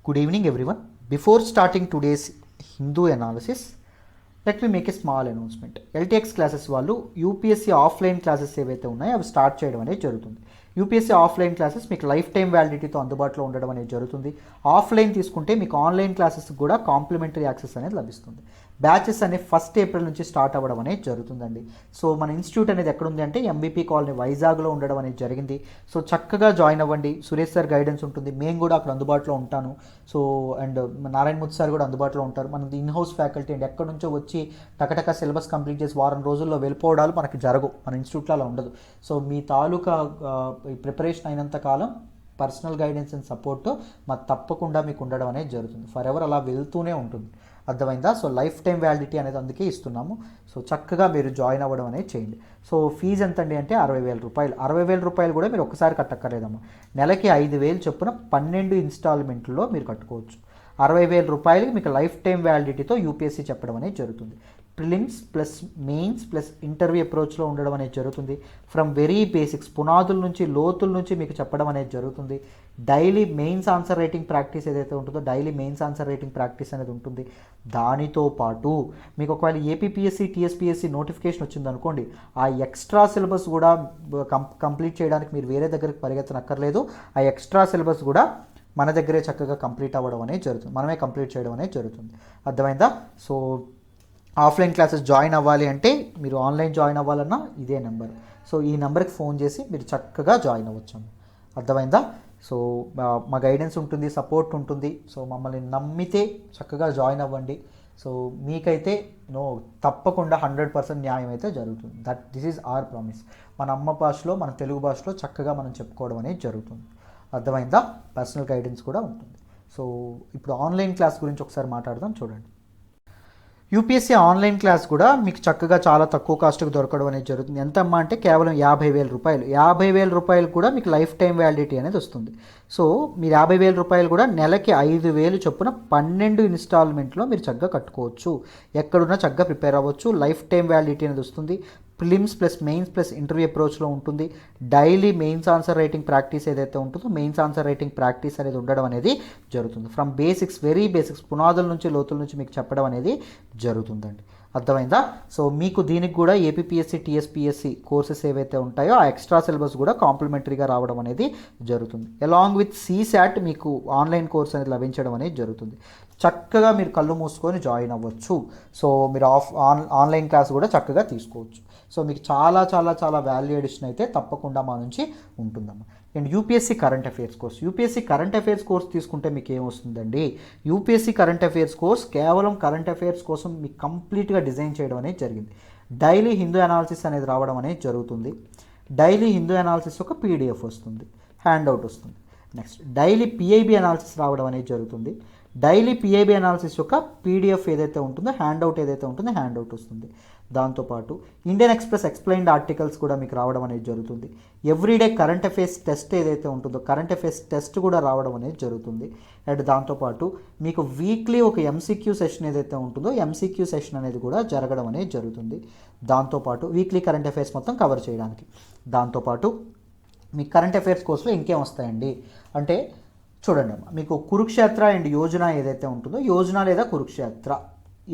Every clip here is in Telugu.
Good evening, everyone. Before starting today's Hindu analysis, let me make a small announcement. LTX classes వాళ్ళు యూపీఎస్సీ ఆఫ్లైన్ క్లాసెస్ ఏవైతే ఉన్నాయో అవి స్టార్ట్ చేయడం అనేది జరుగుతుంది. యూపీఎస్సీ ఆఫ్లైన్ క్లాసెస్ మీకు లైఫ్ టైం వ్యాలిడిటీతో అందుబాటులో ఉండడం అనేది జరుగుతుంది. ఆఫ్లైన్ తీసుకుంటే మీకు ఆన్లైన్ క్లాసెస్ కూడా కాంప్లిమెంటరీ యాక్సెస్ అనేది లభిస్తుంది. బ్యాచెస్ అనేవి 1 ఏప్రిల్ నుంచి స్టార్ట్ అవ్వడం అనేది జరుగుతుందండి. సో మన ఇన్స్టిట్యూట్ అనేది ఎక్కడుంది అంటే ఎంబీపీ కాలనీ వైజాగ్లో ఉండడం అనేది జరిగింది. సో చక్కగా జాయిన్ అవ్వండి. సురేష్ సార్ గైడెన్స్ ఉంటుంది, మేము కూడా అక్కడ అందుబాటులో ఉంటాను. సో అండ్ నారాయణమూర్తి సార్ కూడా అందుబాటులో ఉంటారు. మనది ఇన్హౌస్ ఫ్యాకల్టీ అండి. ఎక్కడి నుంచో వచ్చి టకటక సిలబస్ కంప్లీట్ చేసి వారం రోజుల్లో వెళ్ళిపోవడాలు మనకి జరగవు, మన ఇన్స్టిట్యూట్లో అలా ఉండదు. సో మీ తాలూకా ప్రిపరేషన్ అయినంత కాలం పర్సనల్ గైడెన్స్ అండ్ సపోర్ట్ మాకు తప్పకుండా మీకు ఉండడం అనేది జరుగుతుంది. ఫర్ ఎవర్ అలా వెళ్తూనే ఉంటుంది. అర్థమైందా? సో లైఫ్ టైం వ్యాలిడిటీ అనేది అందుకే ఇస్తున్నాము. సో చక్కగా మీరు జాయిన్ అవ్వడం అనేది చేయండి. సో ఫీజు ఎంతండి అంటే 60,000 రూపాయలు. 60,000 రూపాయలు కూడా మీరు ఒక్కసారి కట్టక్కర్లేదమ్మా. నెలకి 5,000 చొప్పున 12 ఇన్స్టాల్మెంట్లో మీరు కట్టుకోవచ్చు. 60,000 రూపాయలకి మీకు లైఫ్ టైం వ్యాలిడిటీతో యూపీఎస్సీ చెప్పడం అనేది జరుగుతుంది. Prelims plus mains plus interview అప్రోచ్లో ఉండడం అనేది జరుగుతుంది. ఫ్రమ్ వెరీ బేసిక్స్, పునాదుల నుంచి లోతుల నుంచి మీకు చెప్పడం అనేది జరుగుతుంది. Daily mains answer writing practice ఏదైతే ఉంటుందో daily mains answer writing practice అనేది ఉంటుంది. దానితో పాటు మీకు ఒకవేళ ఏపీపీఎస్సీ టీఎస్పీఎస్సీ నోటిఫికేషన్ వచ్చిందనుకోండి, ఆ ఎక్స్ట్రా సిలబస్ కూడా కంప్లీట్ చేయడానికి మీరు వేరే దగ్గరికి పరిగెత్తనక్కర్లేదు. ఆ ఎక్స్ట్రా సిలబస్ కూడా మన దగ్గరే చక్కగా కంప్లీట్ అవ్వడం అనేది జరుగుతుంది. మనమే కంప్లీట్ చేయడం అనేది జరుగుతుంది. అర్థమైందా? సో ఆఫ్లైన్ క్లాసెస్ జాయిన్ అవ్వాలి అంటే మీరు ఆన్లైన్ జాయిన్ అవ్వాలన్నా ఇదే నెంబర్. సో ఈ నెంబర్కి ఫోన్ చేసి మీరు చక్కగా జాయిన్ అవ్వచ్చు. అర్థమైందా? సో మా గైడెన్స్ ఉంటుంది, సపోర్ట్ ఉంటుంది. సో మమ్మల్ని నమ్మితే చక్కగా జాయిన్ అవ్వండి. సో మీకైతే తప్పకుండా 100% న్యాయం అయితే జరుగుతుంది. This is our promise. మన అమ్మ భాషలో, మన తెలుగు భాషలో చక్కగా మనం చెప్పుకోవడం అనేది జరుగుతుంది. అర్థమైందా? పర్సనల్ గైడెన్స్ కూడా ఉంటుంది. సో ఇప్పుడు ఆన్లైన్ క్లాస్ గురించి ఒకసారి మాట్లాడదాం. చూడండి, యూపీఎస్సీ ఆన్లైన్ క్లాస్ కూడా మీకు చక్కగా చాలా తక్కువ కాస్ట్కి దొరకడం అనేది జరుగుతుంది. ఎంత అమ్మా అంటే కేవలం 50,000 రూపాయలు. 50,000 రూపాయలు కూడా మీకు లైఫ్ టైం వ్యాలిడిటీ అనేది వస్తుంది. సో మీరు 50,000 రూపాయలు కూడా నెలకి 5,000 చొప్పున 12 ఇన్స్టాల్మెంట్లో మీరు చక్కగా కట్టుకోవచ్చు. ఎక్కడున్నా చక్కగా ప్రిపేర్ అవ్వచ్చు. లైఫ్ టైం వ్యాలిడిటీ అనేది వస్తుంది. Prelims plus mains plus interview అప్రోచ్లో ఉంటుంది. Daily mains answer writing practice ఏదైతే ఉంటుందో మెయిన్స్ ఆన్సర్ రైటింగ్ ప్రాక్టీస్ అనేది ఉండడం అనేది జరుగుతుంది. ఫ్రమ్ బేసిక్స్, వెరీ బేసిక్స్, పునాదుల నుంచి లోతుల నుంచి మీకు చెప్పడం అనేది జరుగుతుందండి. అర్థమైందా? సో మీకు దీనికి కూడా ఏపీపీఎస్సీ టీఎస్పీఎస్సీ కోర్సెస్ ఏవైతే ఉంటాయో ఆ ఎక్స్ట్రా సిలబస్ కూడా కాంప్లిమెంటరీగా రావడం అనేది జరుగుతుంది. అలాంగ్ విత్ సీశాట్ మీకు ఆన్లైన్ కోర్స్ అనేది లభించడం అనేది జరుగుతుంది. చక్కగా మీరు కళ్ళు మూసుకొని జాయిన్ అవ్వచ్చు. సో మీరు ఆన్లైన్ క్లాస్ కూడా చక్కగా తీసుకోవచ్చు. సో మీకు చాలా చాలా చాలా వాల్యూ ఎడిషన్ అయితే తప్పకుండా మా నుంచి ఉంటుందమ్మా. And UPSC current affairs course. UPSC current affairs course తీసుకుంటే మీకు ఏమొస్తుందండి? యూపీఎస్సీ కరెంట్ అఫైర్స్ కోర్స్ కేవలం కరెంట్ అఫైర్స్ కోసం మీకు కంప్లీట్గా డిజైన్ చేయడం అనేది జరిగింది. డైలీ హిందూ అనాలిసిస్ అనేది రావడం అనేది జరుగుతుంది. డైలీ హిందూ అనాలిసిస్ ఒక పీడిఎఫ్ వస్తుంది, హ్యాండ్అవుట్ వస్తుంది. నెక్స్ట్ డైలీ పిఐబి అనాలిసిస్ రావడం అనేది జరుగుతుంది. డైలీ పిఐబి అనాలిసిస్ యొక్క పీడిఎఫ్ ఏదైతే ఉంటుందో హ్యాండ్అవుట్ ఏదైతే ఉంటుందో హ్యాండ్అవుట్ వస్తుంది. దాంతోపాటు ఇండియన్ ఎక్స్ప్రెస్ ఎక్స్ప్లెయిన్డ్ ఆర్టికల్స్ కూడా మీకు రావడం అనేది జరుగుతుంది. ఎవ్రీడే కరెంట్ అఫైర్స్ టెస్ట్ ఏదైతే ఉంటుందో కరెంట్ అఫైర్స్ టెస్ట్ కూడా రావడం అనేది జరుగుతుంది. అండ్ దాంతోపాటు మీకు వీక్లీ ఒక ఎంసీక్యూ సెషన్ ఏదైతే ఉంటుందో ఎంసీక్యూ సెషన్ అనేది కూడా జరగడం అనేది జరుగుతుంది. దాంతోపాటు వీక్లీ కరెంట్ అఫైర్స్ మొత్తం కవర్ చేయడానికి. దాంతోపాటు మీ కరెంట్ అఫైర్స్ కోర్సులో ఇంకేం వస్తాయండి అంటే చూడండి అమ్మా, మీకు కురుక్షేత్ర అండ్ యోజన ఏదైతే ఉంటుందో యోజన లేదా కురుక్షేత్ర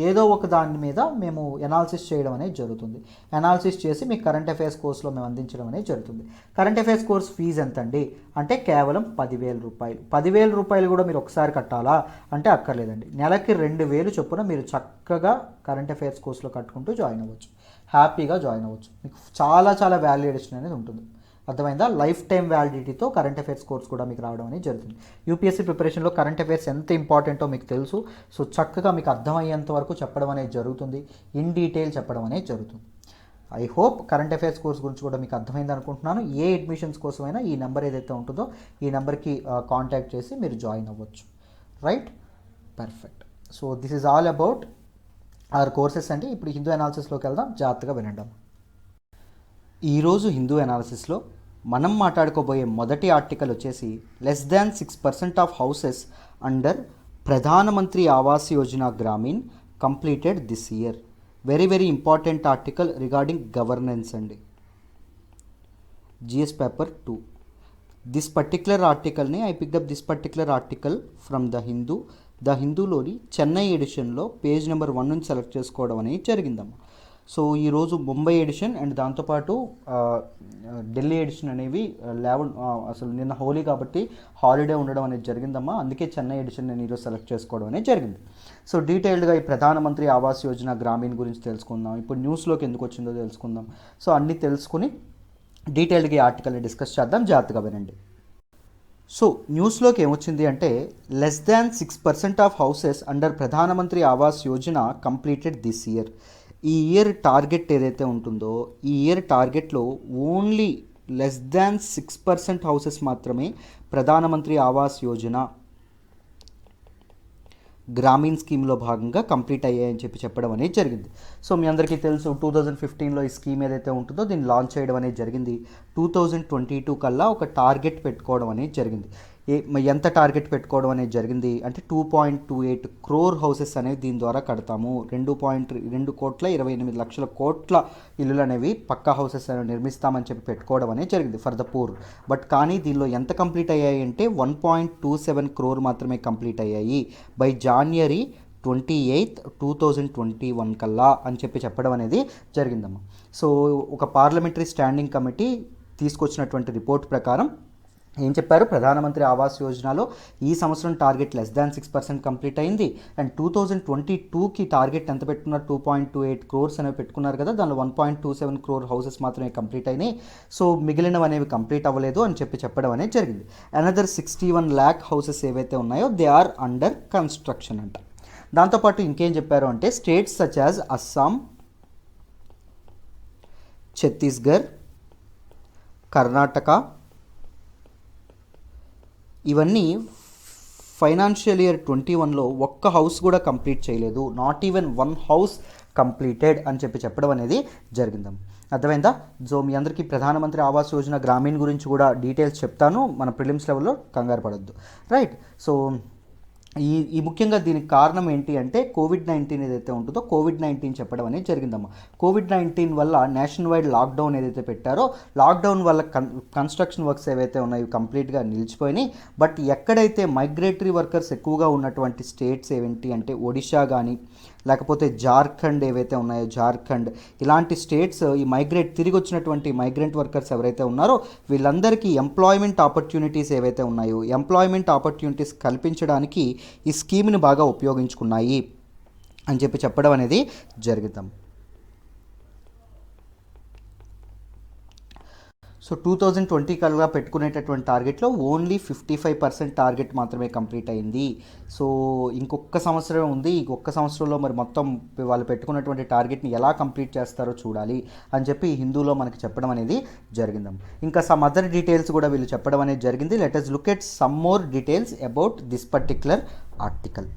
ఏదో ఒక దాని మీద మేము ఎనాలిసిస్ చేయడం అనేది జరుగుతుంది. ఎనాలిసిస్ చేసి మీకు కరెంట్ అఫైర్స్ కోర్సులో మేము అందించడం అనేది జరుగుతుంది. కరెంట్ అఫైర్స్ కోర్స్ ఫీజు ఎంత అండి అంటే కేవలం 10,000 రూపాయలు. 10,000 రూపాయలు కూడా మీరు ఒకసారి కట్టాలా అంటే అక్కర్లేదండి. నెలకి 2,000 చొప్పున మీరు చక్కగా కరెంట్ అఫైర్స్ కోర్సులో కట్టుకుంటూ జాయిన్ అవ్వచ్చు. హ్యాపీగా జాయిన్ అవ్వచ్చు. మీకు చాలా చాలా వాల్యూ ఎడిషన్ అనేది ఉంటుంది. అర్థమైందా? లైఫ్ టైం వ్యాలిడిటీతో కరెంట్ అఫైర్స్ కోర్స్ కూడా మీకు రావడం అనేది జరుగుతుంది. యూపీఎస్సీ ప్రిపరేషన్లో కరెంట్ అఫైర్స్ ఎంత ఇంపార్టెంటో మీకు తెలుసు. సో చక్కగా మీకు అర్థమయ్యేంత వరకు చెప్పడం అనేది జరుగుతుంది. ఇన్ డీటెయిల్ చెప్పడం అనేది జరుగుతుంది. I hope current affairs course గురించి కూడా మీకు అర్థమైంది అనుకుంటున్నాను. ఏ అడ్మిషన్స్ కోసమైనా ఈ నెంబర్ ఏదైతే ఉంటుందో ఈ నెంబర్కి కాంటాక్ట్ చేసి మీరు జాయిన్ అవ్వచ్చు. Right? Perfect. So this is all about our courses అండి. ఇప్పుడు హిందూ అనాలిసిస్లోకి వెళ్దాం. జాగ్రత్తగా వినండి. ఈరోజు హిందూ అనాలిసిస్లో మనం మాట్లాడుకోబోయే మొదటి ఆర్టికల్ వచ్చేసి <6% of houses under Pradhan Mantri Awas Yojana Gramin completed this year. Very very important article regarding governance అండి. GS paper 2. దిస్ పర్టిక్యులర్ ఆర్టికల్ని I picked up this particular article from the హిందూలోని చెన్నై ఎడిషన్లో పేజ్ నెంబర్ 1 నుంచి సెలెక్ట్ చేసుకోవడం అనేది జరిగిందమ్మా. సో ఈరోజు ముంబై ఎడిషన్ అండ్ దాంతోపాటు ఢిల్లీ ఎడిషన్ అనేవి అసలు నిన్న హోలీ కాబట్టి హాలిడే ఉండడం అనేది జరిగిందమ్మా. అందుకే చెన్నై ఎడిషన్ నేను ఈరోజు సెలెక్ట్ చేసుకోవడం అనేది జరిగింది. సో డీటెయిల్డ్గా ఈ ప్రధానమంత్రి ఆవాస్ యోజన గ్రామీణ్ గురించి తెలుసుకుందాం. ఇప్పుడు న్యూస్లోకి ఎందుకు వచ్చిందో తెలుసుకుందాం. సో అన్నీ తెలుసుకుని డీటెయిల్డ్గా ఈ ఆర్టికల్ని డిస్కస్ చేద్దాం. జాగ్రత్తగా వినండి. సో న్యూస్లోకి ఏమొచ్చింది అంటే <6% of houses under Pradhan Mantri Awas Yojana completed this year. ఈ ఇయర్ టార్గెట్ ఏదైతే ఉంటుందో ఈ ఇయర్ టార్గెట్లో ఓన్లీ <6% హౌసెస్ మాత్రమే ప్రధానమంత్రి ఆవాస్ యోజన గ్రామీణ్ స్కీమ్లో భాగంగా కంప్లీట్ అయ్యాయని చెప్పడం అనేది జరిగింది. సో మీ అందరికీ తెలుసు 2015లో ఈ స్కీమ్ ఏదైతే ఉంటుందో దీన్ని లాంచ్ చేయడం అనేది జరిగింది. 2022 కల్లా ఒక టార్గెట్ పెట్టుకోవడం అనేది జరిగింది. ఎంత టార్గెట్ పెట్టుకోవడం అనేది జరిగింది అంటే 2.28 crore హౌసెస్ అనేవి దీని ద్వారా కడతాము. 2.28 కోట్ల ఇల్లులు అనేవి పక్కా హౌసెస్ అనేవి నిర్మిస్తామని చెప్పి పెట్టుకోవడం అనేది జరిగింది ఫర్ ద పూర్. బట్ కానీ దీనిలో ఎంత కంప్లీట్ అయ్యాయి అంటే 1.27 crore మాత్రమే కంప్లీట్ అయ్యాయి బై January 28, 2021 కల్లా అని చెప్పడం అనేది జరిగిందమ్మా. సో ఒక పార్లమెంటరీ స్టాండింగ్ కమిటీ తీసుకొచ్చినటువంటి రిపోర్ట్ ప్రకారం ఏం చెప్పారు, ప్రధానమంత్రి ఆవాస్ యోజనలో ఈ సంవత్సరం టార్గెట్ <6% కంప్లీట్ అయింది. అండ్ 2022కి టార్గెట్ ఎంత పెట్టుకున్నారు, 2.28 crores అనేవి పెట్టుకున్నారు కదా, దానిలో 1.27 crore హౌసెస్ మాత్రమే కంప్లీట్ అయినాయి. సో మిగిలినవి అనేవి కంప్లీట్ అవ్వలేదు అని చెప్పడం అనేది జరిగింది. అనదర్ 61 lakh హౌసెస్ ఏవైతే ఉన్నాయో దే ఆర్ అండర్ కన్స్ట్రక్షన్ అంట. దాంతోపాటు ఇంకేం చెప్పారు అంటే states such as Assam, Chhattisgarh, Karnataka ఇవన్నీ ఫైనాన్షియల్ ఇయర్ 21లో ఒక్క హౌస్ కూడా కంప్లీట్ చేయలేదు. నాట్ ఈవెన్ 1 house కంప్లీటెడ్ అని చెప్పడం అనేది జరిగిందాం. అర్థమైందా? సో మీ అందరికీ ప్రధానమంత్రి ఆవాస్ యోజన గ్రామీణ్ గురించి కూడా డీటెయిల్స్ చెప్తాను, మన ప్రిలిమ్స్ లెవెల్లో కంగారు పడొద్దు. రైట్. సో ఈ ముఖ్యంగా దీనికి కారణం ఏంటి అంటే COVID-19 ఏదైతే ఉంటుందో COVID-19 చెప్పడం అనేది జరిగిందమ్మా. COVID-19 వల్ల నేషనల్ వైడ్ లాక్డౌన్ ఏదైతే పెట్టారో లాక్డౌన్ వల్ల కన్స్ట్రక్షన్ వర్క్స్ ఏవైతే ఉన్నాయో కంప్లీట్గా నిలిచిపోయినాయి. బట్ ఎక్కడైతే మైగ్రేటరీ వర్కర్స్ ఎక్కువగా ఉన్నటువంటి స్టేట్స్ ఏమిటి అంటే ఒడిషా కానీ లేకపోతే జార్ఖండ్ ఏవైతే ఉన్నాయో జార్ఖండ్ ఇలాంటి స్టేట్స్ ఈ తిరిగి వచ్చినటువంటి మైగ్రెంట్ వర్కర్స్ ఎవరైతే ఉన్నారో వీళ్ళందరికీ ఎంప్లాయ్మెంట్ ఆపర్చునిటీస్ ఏవైతే ఉన్నాయో ఎంప్లాయ్మెంట్ ఆపర్చునిటీస్ కల్పించడానికి ఈ స్కీమ్ని బాగా ఉపయోగించుకున్నాయి అని చెప్పడం అనేది జరిగిద్దాం. సో 2020 కల్లా పెట్టుకునేటటువంటి టార్గెట్లో ఓన్లీ 55% టార్గెట్ మాత్రమే కంప్లీట్ అయింది. సో ఇంకొక సంవత్సరం ఉంది. ఇంకొక సంవత్సరంలో మరి మొత్తం వాళ్ళు పెట్టుకున్నటువంటి టార్గెట్ని ఎలా కంప్లీట్ చేస్తారో చూడాలి అని చెప్పి హిందూలో మనకి చెప్పడం అనేది జరిగిందాం. ఇంకా సమ్ అదర్ డీటెయిల్స్ కూడా వీళ్ళు చెప్పడం అనేది జరిగింది. Let us look at some more details about this particular article.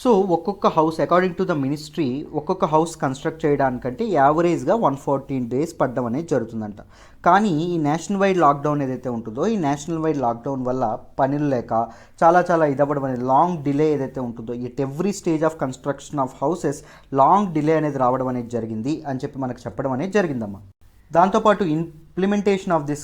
So ఒక్కొక్క house according to the ministry ఒక్కొక్క హౌస్ కన్స్ట్రక్ట్ చేయడానికంటే యావరేజ్గా 114 days పడడం అనేది జరుగుతుందంట. కానీ ఈ నేషనల్ వైడ్ లాక్డౌన్ ఏదైతే ఉంటుందో ఈ నేషనల్ వైడ్ లాక్డౌన్ వల్ల పనులు లేక చాలా ఇదవ్వడం అనేది లాంగ్ డిలే ఏదైతే ఉంటుందో at every stage of construction of houses long delay అనేది రావడం అనేది జరిగింది అని చెప్పి మనకు చెప్పడం అనేది జరిగిందమ్మా. దాంతోపాటు implementation of this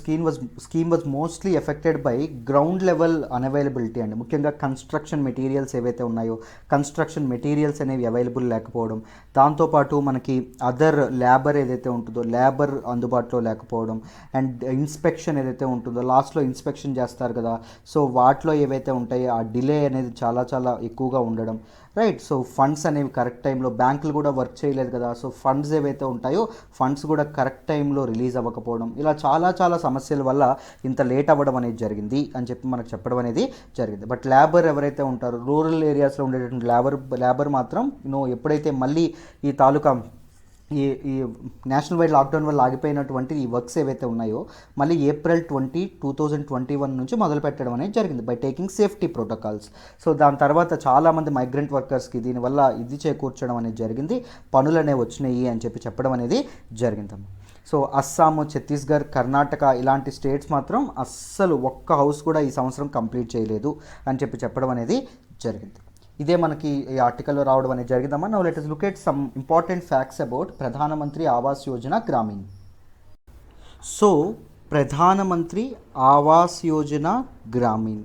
scheme was mostly affected by ground level unavailability అండి. ముఖ్యంగా కన్స్ట్రక్షన్ మెటీరియల్స్ ఏవైతే ఉన్నాయో కన్స్ట్రక్షన్ మెటీరియల్స్ అనేవి అవైలబుల్ లేకపోవడం, దాంతోపాటు మనకి అదర్ లేబర్ ఏదైతే ఉంటుందో లేబర్ అందుబాటులో లేకపోవడం, అండ్ ఇన్స్పెక్షన్ ఏదైతే ఉంటుందో లాస్ట్లో ఇన్స్పెక్షన్ చేస్తారు కదా, సో వాటిలో ఏవైతే ఉంటాయో ఆ డిలే అనేది చాలా ఎక్కువగా ఉండడం. రైట్. సో ఫండ్స్ అనేవి కరెక్ట్ టైంలో బ్యాంకులు కూడా వర్క్ చేయలేదు కదా, సో ఫండ్స్ ఏవైతే ఉంటాయో ఫండ్స్ కూడా కరెక్ట్ టైంలో రిలీజ్ అవ్వకపోవడం, ఇలా చాలా సమస్యల వల్ల ఇంత లేట్ అవ్వడం అనేది జరిగింది అని చెప్పి మనకు చెప్పడం అనేది జరిగింది. బట్ లేబర్ ఎవరైతే ఉంటారో రూరల్ ఏరియాస్లో ఉండేటువంటి లేబర్ మాత్రం ఎప్పుడైతే మళ్ళీ ఈ తాలూకా ఈ నేషనల్ వైడ్ లాక్డౌన్ వల్ల ఆగిపోయినటువంటి ఈ వర్క్స్ ఏవైతే ఉన్నాయో మళ్ళీ April 20, 2021 నుంచి మొదలు పెట్టడం అనేది జరిగింది by taking safety protocols. So దాని తర్వాత చాలామంది మైగ్రెంట్ వర్కర్స్కి దీనివల్ల ఇది చేకూర్చడం అనేది జరిగింది, పనులు అనేవి వచ్చినాయి అని చెప్పడం అనేది జరిగింది. సో అస్సాము, ఛత్తీస్గఢ్, కర్ణాటక ఇలాంటి స్టేట్స్ మాత్రం అస్సలు ఒక్క హౌస్ కూడా ఈ సంవత్సరం కంప్లీట్ చేయలేదు అని చెప్పడం అనేది జరిగింది. ఇదే మనకి ఈ ఆర్టికల్లో రావడం అనేది జరిగిందమ్మా. Now let us look at some important facts about ప్రధానమంత్రి ఆవాస్ యోజన గ్రామీణ్. సో ప్రధానమంత్రి ఆవాస్ యోజన గ్రామీణ్.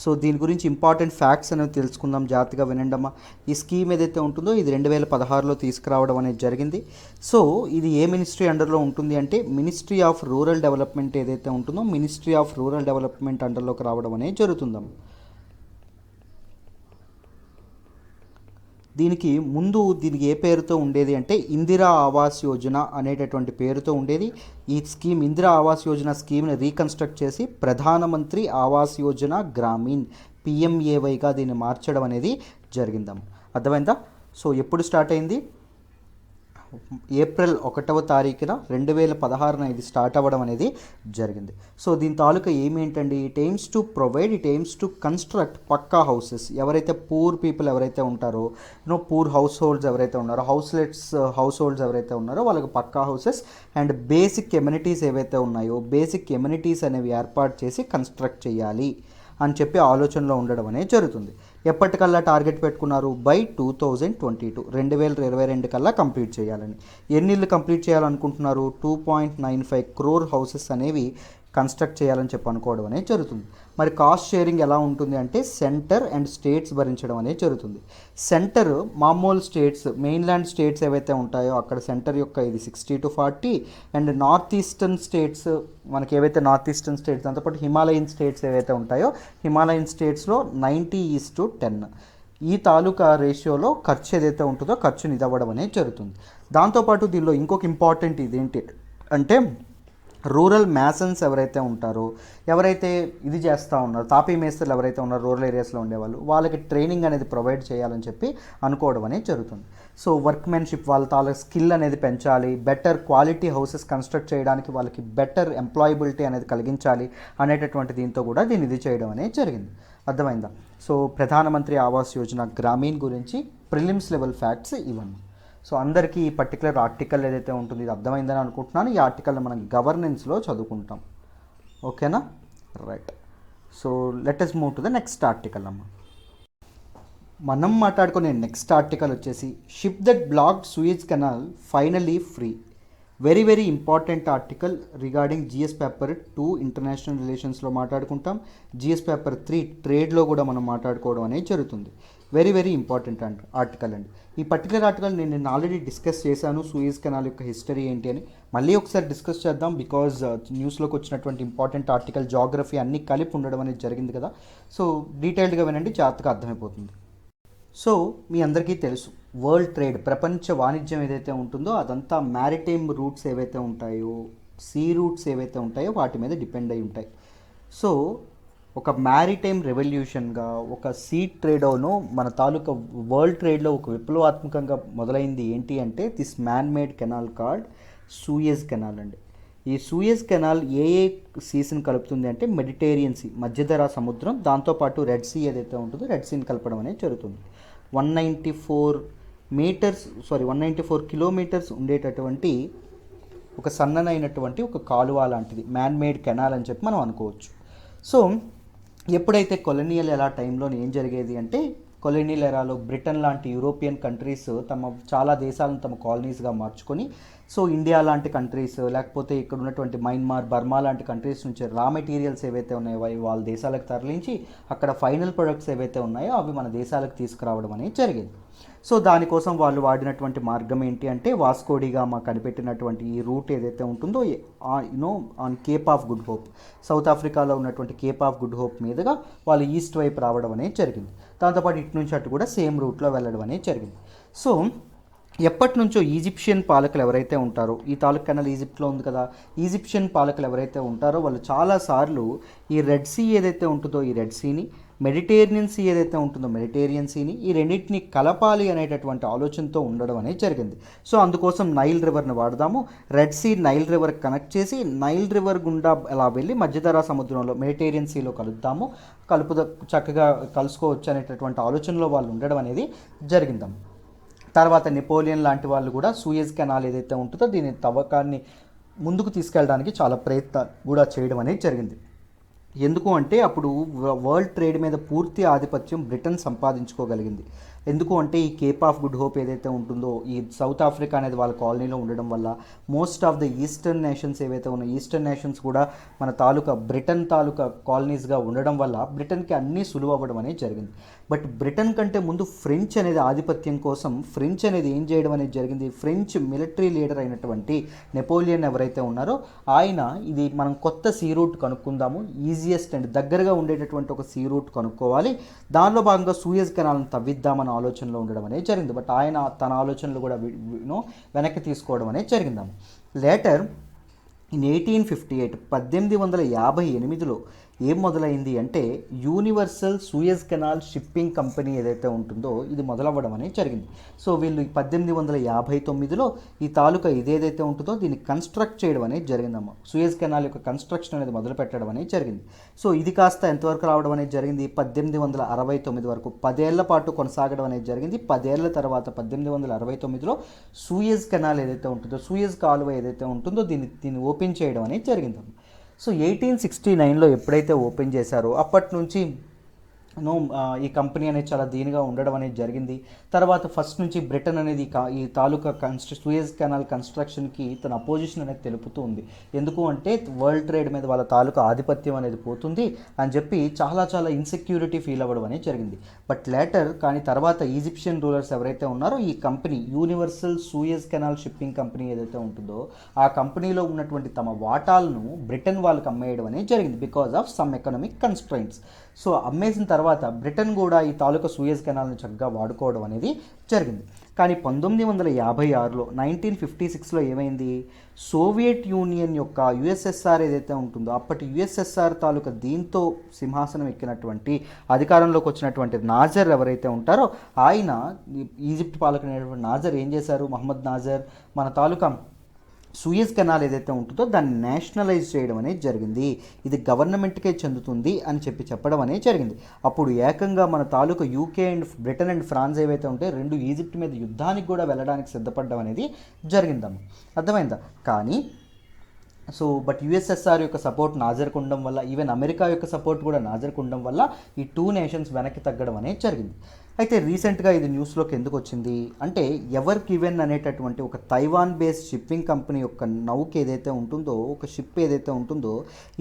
సో దీని గురించి ఇంపార్టెంట్ ఫ్యాక్ట్స్ అనేవి తెలుసుకుందాం, జాగ్రత్తగా వినండమ్మా. ఈ స్కీమ్ ఏదైతే ఉంటుందో ఇది 2016లో తీసుకురావడం అనేది జరిగింది. సో ఇది ఏ మినిస్ట్రీ అండర్లో ఉంటుంది అంటే మినిస్ట్రీ ఆఫ్ రూరల్ డెవలప్మెంట్ ఏదైతే ఉంటుందో మినిస్ట్రీ ఆఫ్ రూరల్ డెవలప్మెంట్ అండర్లోకి రావడం అనేది జరుగుతుందమ్మా. దీనికి ముందు దీనికి ఏ పేరుతో ఉండేది అంటే ఇందిరా ఆవాస్ యోజన అనేటటువంటి పేరుతో ఉండేది. ఈ స్కీమ్ ఇందిరా ఆవాస్ యోజన స్కీమ్ని రీకన్స్ట్రక్ట్ చేసి ప్రధానమంత్రి ఆవాస్ యోజన గ్రామీణ్ పిఎంఏవైగా దీన్ని మార్చడం అనేది జరిగిందమ్మ. అర్థమైందా? సో ఎప్పుడు స్టార్ట్ అయింది? ఏప్రిల్ 1వ తారీఖున 2016 ఇది స్టార్ట్ అవ్వడం అనేది జరిగింది. సో దీని తాలూకా ఏమేంటండి, it aims to construct pucca houses. ఎవరైతే పూర్ పీపుల్ ఎవరైతే ఉంటారో, పూర్ హౌస్ హోల్డ్స్ ఎవరైతే ఉన్నారో, హౌస్ హోల్డ్స్ ఎవరైతే ఉన్నారో వాళ్ళకి పక్కా హౌసెస్ అండ్ బేసిక్ ఎమ్యూనిటీస్ ఏవైతే ఉన్నాయో బేసిక్ ఎమ్యూనిటీస్ అనేవి ఏర్పాటు చేసి కన్స్ట్రక్ట్ చేయాలి అని చెప్పి ఆలోచనలో ఉండడం అనేది జరుగుతుంది. ఎప్పటికల్లా టార్గెట్ పెట్టుకున్నారు? బై 2022 2022 కల్లా కంప్లీట్ చేయాలని. ఎన్ని ఇళ్ళు కంప్లీట్ చేయాలనుకుంటున్నారు? 2.95 crore హౌసెస్ అనేవి కన్స్ట్రక్ట్ చేయాలని చెప్పి అనుకోవడం అనేది జరుగుతుంది. మరి కాస్ట్ షేరింగ్ ఎలా ఉంటుంది అంటే సెంటర్ అండ్ స్టేట్స్ భరించడం అనేది జరుగుతుంది. సెంటర్ మామూలు స్టేట్స్ మెయిన్లాండ్ స్టేట్స్ ఏవైతే ఉంటాయో అక్కడ సెంటర్ యొక్క ఇది 60-40 అండ్ నార్త్ ఈస్టర్న్ స్టేట్స్ మనకి ఏవైతే నార్త్ ఈస్టర్న్ స్టేట్స్ దాంతోపాటు హిమాలయన్ స్టేట్స్ ఏవైతే ఉంటాయో హిమాలయన్ స్టేట్స్లో 90:10 ఈ తాలూకా రేషియోలో ఖర్చు ఏదైతే ఉంటుందో ఖర్చుని ఇదవ్వడం అనేది జరుగుతుంది. దాంతోపాటు దీనిలో ఇంకొక ఇంపార్టెంట్ ఇదేంటి అంటే రూరల్ మ్యాసన్స్ ఎవరైతే ఉంటారో ఎవరైతే ఇది చేస్తూ ఉన్నారో తాపీ మేస్త్రులు ఎవరైతే ఉన్నారో రూరల్ ఏరియాస్లో ఉండేవాళ్ళు వాళ్ళకి ట్రైనింగ్ అనేది ప్రొవైడ్ చేయాలని చెప్పి అనుకోవడం అనేది జరుగుతుంది. సో వర్క్మెన్షిప్ వాళ్ళ తాలూకా స్కిల్ అనేది పెంచాలి, బెటర్ క్వాలిటీ హౌసెస్ కన్స్ట్రక్ట్ చేయడానికి వాళ్ళకి బెటర్ ఎంప్లాయబిలిటీ అనేది కలిగించాలి అనేటటువంటి దీంతో కూడా దీన్ని ఇది చేయడం అనేది జరిగింది. అర్థమైందా? సో ప్రధానమంత్రి ఆవాస్ యోజన గ్రామీణ్ గురించి ప్రిలిమ్స్ లెవెల్ ఫ్యాక్ట్స్ ఇవన్నీ. సో అందరికీ ఈ పర్టికులర్ ఆర్టికల్ ఏదైతే ఉంటుందో ఇది అర్థమైందని అనుకుంటున్నాను. ఈ ఆర్టికల్ని మనం గవర్నెన్స్లో చదువుకుంటాం. ఓకేనా? Right. So let us move to the next article అమ్మ. మనం మాట్లాడుకునే నెక్స్ట్ ఆర్టికల్ వచ్చేసి ship that blocked Suez canal finally free. Very very important article regarding GS paper 2 international రిలేషన్స్లో మాట్లాడుకుంటాం. జిఎస్ పేపర్ 3 ట్రేడ్లో కూడా మనం మాట్లాడుకోవడం అనేది జరుగుతుంది. వెరీ వెరీ ఇంపార్టెంట్ ఆర్టికల్ అండి. ఈ పర్టికులర్ ఆర్టికల్ నేను ఆల్రెడీ డిస్కస్ చేశాను, సూయజ్ కెనాల్ యొక్క హిస్టరీ ఏంటి అని. మళ్ళీ ఒకసారి డిస్కస్ చేద్దాం బికాజ్ న్యూస్లోకి వచ్చినటువంటి ఇంపార్టెంట్ ఆర్టికల్ జాగ్రఫీ అన్నీ కలిపి ఉండడం అనేది జరిగింది కదా. సో డీటెయిల్డ్గా వినండి, జాగ్రత్తగా అర్థమైపోతుంది. సో మీ అందరికీ తెలుసు వరల్డ్ ట్రేడ్ ప్రపంచ వాణిజ్యం ఏదైతే ఉంటుందో అదంతా మ్యారిటైమ్ రూట్స్ ఏవైతే ఉంటాయో సీ రూట్స్ ఏవైతే ఉంటాయో వాటి మీద డిపెండ్ అయి ఉంటాయి. సో ఒక మ్యారిటైమ్ రెవల్యూషన్గా ఒక సీ ట్రేడోను మన తాలూకా వరల్డ్ ట్రేడ్లో ఒక విప్లవాత్మకంగా మొదలైంది ఏంటి అంటే this man made canal card Suez canal అండి. ఈ సూయజ్ కెనాల్ ఏ సీస్ని కలుపుతుంది అంటే మెడిటేరియన్ సీ మధ్యధరా సముద్రం దాంతోపాటు రెడ్ సీ ఏదైతే ఉంటుందో రెడ్ సీని కలపడం అనేది జరుగుతుంది. 194 కిలోమీటర్స్ ఉండేటటువంటి ఒక సన్ననైనటువంటి ఒక కాలువ లాంటిది మ్యాన్ మేడ్ కెనాల్ అని చెప్పి మనం అనుకోవచ్చు. సో ఎప్పుడైతే కొలోనియల్ ఎరా టైంలో ఏం జరిగేది అంటే కొలోనియల్ ఎరాలో బ్రిటన్ లాంటి యూరోపియన్ కంట్రీస్ చాలా దేశాలను తమ కాలనీస్గా మార్చుకొని సో ఇండియా లాంటి కంట్రీస్ లేకపోతే ఇక్కడ ఉన్నటువంటి మయన్మార్ బర్మా లాంటి కంట్రీస్ నుంచి రా మెటీరియల్స్ ఏవైతే ఉన్నాయో వాళ్ళ దేశాలకు తరలించి అక్కడ ఫైనల్ ప్రొడక్ట్స్ ఏవైతే ఉన్నాయో అవి మన దేశాలకు తీసుకురావడం అనేది జరిగింది. సో దానికోసం వాళ్ళు వాడినటువంటి మార్గం ఏంటి అంటే వాస్కోడిగామా కనిపెట్టినటువంటి ఈ రూట్ ఏదైతే ఉంటుందో on Cape of good hope south ఆఫ్రికాలో ఉన్నటువంటి కేప్ ఆఫ్ గుడ్ హోప్ మీదుగా వాళ్ళు ఈస్ట్ వైపు రావడం అనేది జరిగింది. దాంతోపాటు ఇటు నుంచి అటు కూడా సేమ్ రూట్లో వెళ్ళడం అనేది జరిగింది. సో ఎప్పటి నుంచో ఈజిప్షియన్ పాలకులు ఎవరైతే ఉంటారో ఈ తాలూక్ కెనాల్ ఈజిప్ట్లో ఉంది కదా, ఈజిప్షియన్ పాలకులు ఎవరైతే ఉంటారో వాళ్ళు చాలాసార్లు ఈ రెడ్ సీ ఏదైతే ఉంటుందో ఈ రెడ్ సీని మెడిటేరియన్ సీ ఏదైతే ఉంటుందో మెడిటేరియన్ సీని ఈ రెండింటిని కలపాలి అనేటటువంటి ఆలోచనతో ఉండడం అనేది జరిగింది. సో అందుకోసం నైల్ రివర్ని వాడదాము, Red Sea Nile river connect చేసి నైల్ రివర్ గుండా అలా వెళ్ళి మధ్యధరా సముద్రంలో మెడిటేరియన్ సీలో కలుద్దాము, చక్కగా కలుసుకోవచ్చు అనేటటువంటి ఆలోచనలో వాళ్ళు ఉండడం అనేది జరిగిందాం. తర్వాత నెపోలియన్ లాంటి వాళ్ళు కూడా సూయజ్ కెనాల్ ఏదైతే ఉంటుందో దీని తవ్వకాన్ని ముందుకు తీసుకెళ్ళడానికి చాలా ప్రయత్నాలు కూడా చేయడం అనేది జరిగింది. ఎందుకు అంటే అప్పుడు వరల్డ్ ట్రేడ్ మీద పూర్తి ఆధిపత్యం బ్రిటన్ సంపాదించుకోగలిగింది. ఎందుకు అంటే ఈ కేప్ ఆఫ్ గుడ్ హోప్ ఏదైతే ఉంటుందో, ఈ సౌత్ ఆఫ్రికా అనేది వాళ్ళ కాలనీలో ఉండడం వల్ల most of the eastern nations ఏవైతే ఉన్నాయో, ఈస్టర్న్ నేషన్స్ కూడా మన తాలూకా బ్రిటన్ తాలూకా కాలనీస్గా ఉండడం వల్ల బ్రిటన్కి అన్నీ సులువు అవ్వడం అనేది జరిగింది. బట్ బ్రిటన్ కంటే ముందు ఫ్రెంచ్ అనేది ఆధిపత్యం కోసం ఫ్రెంచ్ అనేది ఏం చేయడం అనేది జరిగింది, ఫ్రెంచ్ మిలిటరీ లీడర్ అయినటువంటి నెపోలియన్ ఎవరైతే ఉన్నారో ఆయన ఇది మనం కొత్త సీ రూట్ కనుక్కుందాము, ఈజియెస్ట్ అండ్ దగ్గరగా ఉండేటటువంటి ఒక సీ రూట్ కనుక్కోవాలి, దానిలో భాగంగా సూయజ్ కెనాల్ని తవ్విద్దామన్న ఆలోచనలో ఉండడం అనేది జరిగింది. బట్ ఆయన తన ఆలోచనలు కూడా వెనక్కి తీసుకోవడం అనేది జరిగిందాము. లేటర్ ఇన్ 1858 1858లో ఏం మొదలైంది అంటే universal Suez canal shipping company ఏదైతే ఉంటుందో ఇది మొదలవ్వడం అనేది జరిగింది. సో వీళ్ళు 1859లో ఈ తాలూకా ఇదేదైతే ఉంటుందో దీన్ని కన్స్ట్రక్ట్ చేయడం అనేది జరిగిందమ్మ. సూయజ్ కెనాల్ యొక్క కన్స్ట్రక్షన్ అనేది మొదలు పెట్టడం అనేది జరిగింది. సో ఇది కాస్త ఎంతవరకు రావడం అనేది జరిగింది, 1869 వరకు 10 ఏళ్ల పాటు కొనసాగడం అనేది జరిగింది. 10 ఏళ్ల తర్వాత 1869లో సూయజ్ కెనాల్ ఏదైతే ఉంటుందో, సూయజ్ కాలువ ఏదైతే ఉంటుందో దీన్ని ఓపెన్ చేయడం అనేది జరిగిందమ్మ. సో 1869లో ఎప్పుడైతే ఓపెన్ చేశారో అప్పటి నుంచి ఈ కంపెనీ అనేది చాలా దీనిగా ఉండడం అనేది జరిగింది. తర్వాత ఫస్ట్ నుంచి బ్రిటన్ అనేది ఈ తాలూకా సూయజ్ కెనాల్ కన్స్ట్రక్షన్కి తన అపోజిషన్ అనేది తెలుపుతూ ఉంది. ఎందుకు అంటే వరల్డ్ ట్రేడ్ మీద వాళ్ళ తాలూకా ఆధిపత్యం అనేది పోతుంది అని చెప్పి చాలా చాలా ఇన్సెక్యూరిటీ ఫీల్ అవ్వడం అనేది జరిగింది. బట్ లేటర్ కానీ తర్వాత ఈజిప్షియన్ రూలర్స్ ఎవరైతే ఉన్నారో ఈ company universal Suez canal shipping company ఏదైతే ఉంటుందో ఆ కంపెనీలో ఉన్నటువంటి తమ వాటాలను బ్రిటన్ వాళ్ళకి అమ్మేయడం అనేది జరిగింది because of some economic constraints. So అమ్మేసిన తర్వాత బ్రిటన్ కూడా ఈ తాలూకా సూయజ్ కెనాల్ని చక్కగా వాడుకోవడం అనేది జరిగింది. కానీ 1956లో 1956లో ఏమైంది, సోవియట్ యూనియన్ యొక్క యుఎస్ఎస్ఆర్ ఏదైతే ఉంటుందో అప్పటి యుఎస్ఎస్ఆర్ తాలూకా దీంతో సింహాసనం ఎక్కినటువంటి అధికారంలోకి వచ్చినటువంటి నాజర్ ఎవరైతే ఉంటారో ఆయన ఈజిప్ట్ పాలకుడైనటువంటి నాజర్ ఏం చేశారు, మహమ్మద్ నాజర్ మన తాలూకా సూయజ్ కెనాల్ ఏదైతే ఉంటుందో దాన్ని నేషనలైజ్ చేయడం అనేది జరిగింది. ఇది గవర్నమెంట్కే చెందుతుంది అని చెప్పడం అనేది జరిగింది. అప్పుడు ఏకంగా మన తాలూకా UK and Britain and France ఏవైతే ఉంటాయో రెండు ఈజిప్ట్ మీద యుద్ధానికి కూడా వెళ్ళడానికి సిద్ధపడడం అనేది జరిగిందమ్మ. అర్థమైందా? కానీ బట్ యుఎస్ఎస్ఆర్ యొక్క సపోర్ట్ నాజర్కు ఉండడం వల్ల, ఈవెన్ అమెరికా యొక్క సపోర్ట్ కూడా నాజర్కు ఉండడం వల్ల ఈ 2 నేషన్స్ వెనక్కి తగ్గడం అనేది జరిగింది. అయితే రీసెంట్గా ఇది న్యూస్లోకి ఎందుకు వచ్చింది అంటే ఎవర్ గివెన్ అనేటటువంటి ఒక తైవాన్ బేస్డ్ షిప్పింగ్ కంపెనీ యొక్క నౌక ఏదైతే ఉంటుందో, ఒక షిప్ ఏదైతే ఉంటుందో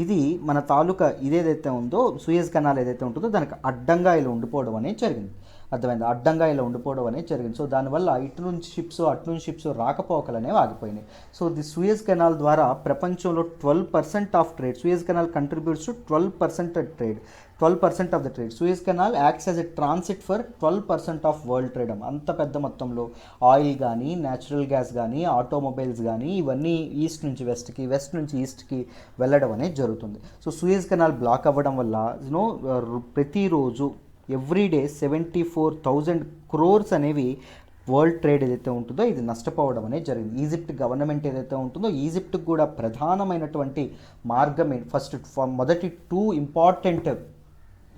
ఇది మన తాలూకా ఇదేదైతే ఉందో సూయజ్ కెనాల్ ఏదైతే ఉంటుందో దానికి అడ్డంగా ఇలా ఉండిపోవడం అనేది జరిగింది. అర్థమైంది? అడ్డంగా ఇలా ఉండిపోవడం అనేది జరిగింది. సో దానివల్ల ఇటు నుంచి షిప్స్ అటు నుంచి షిప్స్ రాకపోకలు అనేవి ఆగిపోయినాయి. సో ది సూయజ్ కెనాల్ ద్వారా ప్రపంచంలో 12% of trade, Suez canal contributes to 12% trade, 12% of the trade. Suez canal acts as a transit for 12% of world trade. అంత పెద్ద మొత్తంలో ఆయిల్ కానీ, న్యాచురల్ గ్యాస్ కానీ, ఆటోమొబైల్స్ కానీ ఇవన్నీ ఈస్ట్ నుంచి వెస్ట్కి, వెస్ట్ నుంచి ఈస్ట్కి వెళ్ళడం అనేది జరుగుతుంది. సో సూయజ్ కెనాల్ బ్లాక్ అవ్వడం వల్ల ప్రతిరోజు ఎవ్రీడే 74,000 crores అనేవి వరల్డ్ ట్రేడ్ ఏదైతే ఉంటుందో ఇది నష్టపోవడం అనేది జరిగింది. ఈజిప్ట్ గవర్నమెంట్ ఏదైతే ఉంటుందో ఈజిప్ట్కి కూడా ప్రధానమైనటువంటి మార్గం మొదటి 2 ఇంపార్టెంట్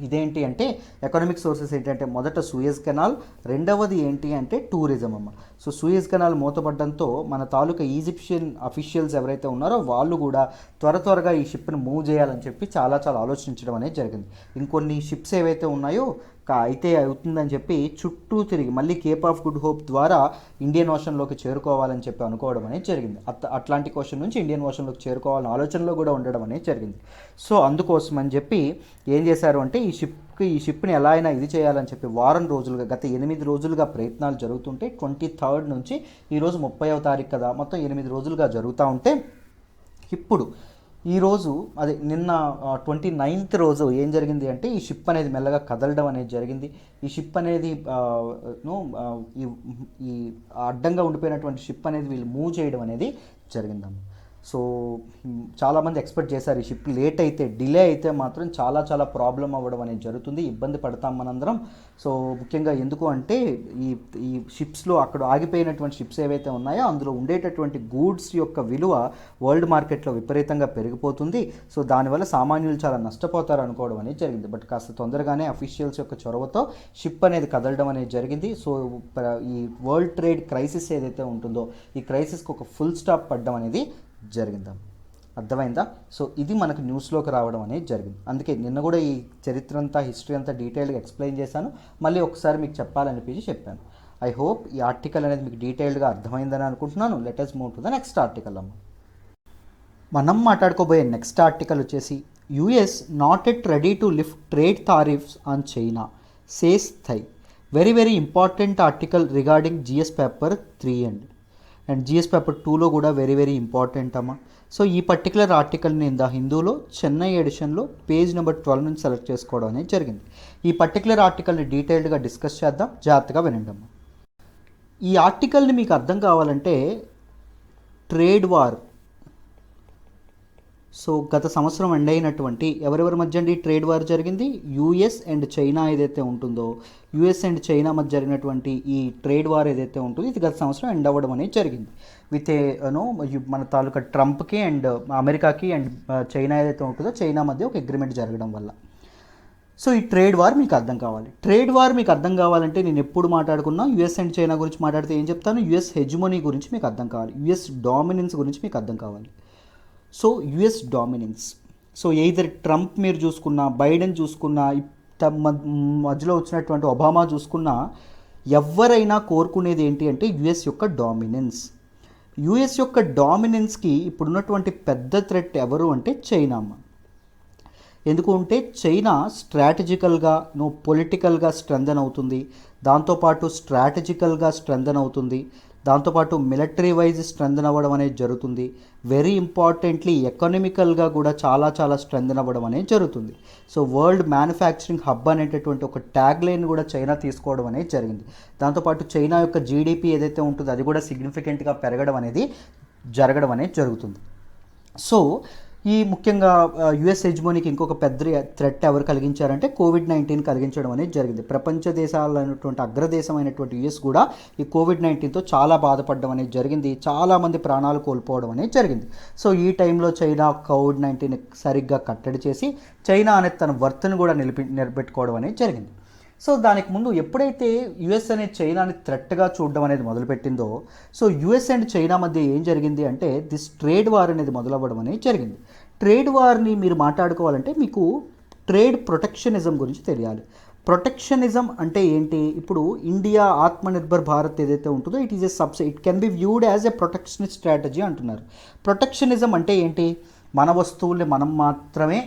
ఇదేంటి అంటే ఎకనామిక్ సోర్సెస్ ఏంటంటే మొదట సూయజ్ కెనాల్, రెండవది ఏంటి అంటే టూరిజం అమ్మ. సో సూయజ్ కెనాల్ మూతపడడంతో మన తాలూకా ఈజిప్షియన్ అఫీషియల్స్ ఎవరైతే ఉన్నారో వాళ్ళు కూడా త్వరగా ఈ షిప్ని మూవ్ చేయాలని చెప్పి చాలా ఆలోచించడం అనేది జరిగింది. ఇంకొన్ని షిప్స్ ఏవైతే ఉన్నాయో అయితే అవుతుందని చెప్పి చుట్టూ తిరిగి మళ్ళీ కేప్ ఆఫ్ గుడ్ హోప్ ద్వారా ఇండియన్ ఓషన్లోకి చేరుకోవాలని చెప్పి అనుకోవడం అనేది జరిగింది. అట్లాంటిక్ ఓషన్ నుంచి ఇండియన్ ఓషన్లోకి చేరుకోవాలని ఆలోచనలో కూడా ఉండడం అనేది జరిగింది. సో అందుకోసం అని చెప్పి ఏం చేశారు అంటే ఈ షిప్ని ఎలా అయినా ఇది చేయాలని చెప్పి వారం రోజులుగా గత 8 రోజులుగా ప్రయత్నాలు జరుగుతుంటే 23rd నుంచి ఈరోజు 30వ తారీఖు కదా, మొత్తం 8 రోజులుగా జరుగుతూ ఉంటే ఇప్పుడు ఈరోజు నిన్న 29th రోజు ఏం జరిగింది అంటే ఈ షిప్ అనేది మెల్లగా కదలడం అనేది జరిగింది. ఈ షిప్ అనేది ఈ అడ్డంగా ఉండిపోయినటువంటి షిప్ అనేది వీళ్ళు మూవ్ చేయడం అనేది జరిగిందమ్మ. సో చాలామంది ఎక్స్పెక్ట్ చేశారు ఈ షిప్ లేట్ అయితే, డిలే అయితే మాత్రం చాలా ప్రాబ్లం అవ్వడం అనేది జరుగుతుంది, ఇబ్బంది పడతాం మనందరం. సో ముఖ్యంగా ఎందుకు అంటే ఈ షిప్స్లో అక్కడ ఆగిపోయినటువంటి షిప్స్ ఏవైతే ఉన్నాయో అందులో ఉండేటటువంటి గూడ్స్ యొక్క విలువ వరల్డ్ మార్కెట్లో విపరీతంగా పెరిగిపోతుంది. సో దానివల్ల సామాన్యులు చాలా నష్టపోతారు అనుకోవడం అనేది జరిగింది. బట్ కాస్త తొందరగానే అఫీషియల్స్ యొక్క చొరవతో షిప్ అనేది కదలడం అనేది జరిగింది. సో ఈ వరల్డ్ ట్రేడ్ క్రైసిస్ ఏదైతే ఉంటుందో ఈ క్రైసిస్కి ఒక ఫుల్ స్టాప్ పడడం అనేది జరిగిందా. అర్థమైందా? సో ఇది మనకు న్యూస్లోకి రావడం అనేది జరిగింది. అందుకే నిన్న కూడా ఈ చరిత్ర అంతా, హిస్టరీ అంతా డీటెయిల్గా ఎక్స్ప్లెయిన్ చేశాను. మళ్ళీ ఒకసారి మీకు చెప్పాలనిపించి చెప్పాను. ఐ హోప్ ఈ ఆర్టికల్ అనేది మీకు డీటెయిల్డ్గా అర్థమైందని అనుకుంటున్నాను. Let us move to the next article అమ్మ. మనం మాట్లాడుకోబోయే నెక్స్ట్ ఆర్టికల్ వచ్చేసి US not at ready to lift trade tariffs on China says Thai. Very very important article regarding GS paper 3 and GS paper 2లో కూడా వెరీ వెరీ ఇంపార్టెంట్ అమ్మ. సో ఈ పర్టికులర్ ఆర్టికల్ నేను ద హిందూలో చెన్నై ఎడిషన్లో పేజ్ నెంబర్ 12 నుంచి సెలెక్ట్ చేసుకోవడం అనేది జరిగింది. ఈ పర్టికులర్ ఆర్టికల్ని డీటెయిల్డ్గా డిస్కస్ చేద్దాం, జాగ్రత్తగా వినండి అమ్మ. ఈ ఆర్టికల్ని మీకు అర్థం కావాలంటే ట్రేడ్ వార్, సో గత సంవత్సరం ఎండ్ అయినటువంటి ఎవరెవరి మధ్య అండి ట్రేడ్ వార్ జరిగింది? యూఎస్ అండ్ చైనా ఏదైతే ఉంటుందో, యూఎస్ అండ్ చైనా మధ్య జరిగినటువంటి ఈ ట్రేడ్ వార్ ఏదైతే ఉంటుందో ఇది గత సంవత్సరం ఎండ్ అవ్వడం అనేది జరిగింది. విత్ మన తాలూకా ట్రంప్కి అండ్ అమెరికాకి అండ్ చైనా ఏదైతే ఉంటుందో చైనా మధ్య ఒక అగ్రిమెంట్ జరగడం వల్ల. సో ఈ ట్రేడ్ వార్ మీకు అర్థం కావాలి. ట్రేడ్ వార్ మీకు అర్థం కావాలంటే నేను ఎప్పుడు మాట్లాడుకున్నా యుఎస్ అండ్ చైనా గురించి మాట్లాడితే ఏం చెప్తాను? యుఎస్ హెజ్మోనీ గురించి మీకు అర్థం కావాలి, యుఎస్ డామినెన్స్ గురించి మీకు అర్థం కావాలి. So US dominance, so either Trump మీరు చూసుకున్నా, బైడెన్ చూసుకున్నా, మధ్యలో వచ్చినటువంటి ఒబామా చూసుకున్నా, ఎవరైనా కోరుకునేది ఏంటి అంటే యుఎస్ యొక్క డామినెన్స్. యుఎస్ యొక్క డామినెన్స్కి ఇప్పుడున్నటువంటి పెద్ద థ్రెట్ ఎవరు అంటే చైనా అమ్మ. ఎందుకు అంటే చైనా స్ట్రాటజికల్గా పొలిటికల్గా స్ట్రెంథన్ అవుతుంది, దాంతోపాటు స్ట్రాటజికల్గా స్ట్రెంథన్ అవుతుంది, దాంతోపాటు మిలిటరీ వైజ్ స్ట్రెంథన్ అవ్వడం అనేది జరుగుతుంది. వెరీ ఇంపార్టెంట్లీ ఎకనామికల్గా కూడా చాలా చాలా స్ట్రెంథన్ అవ్వడం అనేది జరుగుతుంది. సో వరల్డ్ మ్యానుఫ్యాక్చరింగ్ హబ్ అనేటటువంటి ఒక ట్యాగ్ లైన్ కూడా చైనా తీసుకోవడం అనేది జరిగింది. దాంతోపాటు చైనా యొక్క జీడిపి ఏదైతే ఉంటుందో అది కూడా సిగ్నిఫికెంట్గా పెరగడం అనేది జరగడం అనేది జరుగుతుంది. సో ఈ ముఖ్యంగా యుఎస్ హెజ్మోనీకి ఇంకొక పెద్ద థ్రెట్ ఎవరు కలిగించారంటే కోవిడ్-19 కలిగించడం అనేది జరిగింది. ప్రపంచ దేశాలైనటువంటి అగ్రదేశమైనటువంటి యుఎస్ కూడా ఈ కోవిడ్-19తో చాలా బాధపడడం అనేది జరిగింది, చాలామంది ప్రాణాలు కోల్పోవడం అనేది జరిగింది. సో ఈ టైంలో చైనా కోవిడ్-19 సరిగ్గా కట్టడి చేసి చైనా అనేది తన వర్త్ను కూడా నిలబెట్టుకోవడం అనేది జరిగింది. సో దానికి ముందు ఎప్పుడైతే యుఎస్ అనేది చైనాని థ్రెట్గా చూడడం అనేది మొదలుపెట్టిందో, సో యుఎస్ అండ్ చైనా మధ్య ఏం జరిగింది అంటే దిస్ ట్రేడ్ వార్ అనేది మొదలవ్వడం అనేది జరిగింది. ట్రేడ్ వార్ని మీరు మాట్లాడుకోవాలంటే మీకు ట్రేడ్ ప్రొటెక్షనిజం గురించి తెలియాలి. ప్రొటెక్షనిజం అంటే ఏంటి? ఇప్పుడు ఇండియా ఆత్మనిర్భర్ భారత్ ఏదైతే ఉంటుందో it is it can be viewed as a protectionist strategy అంటున్నారు. ప్రొటెక్షనిజం అంటే ఏంటి? మన వస్తువుల్ని మనం మాత్రమే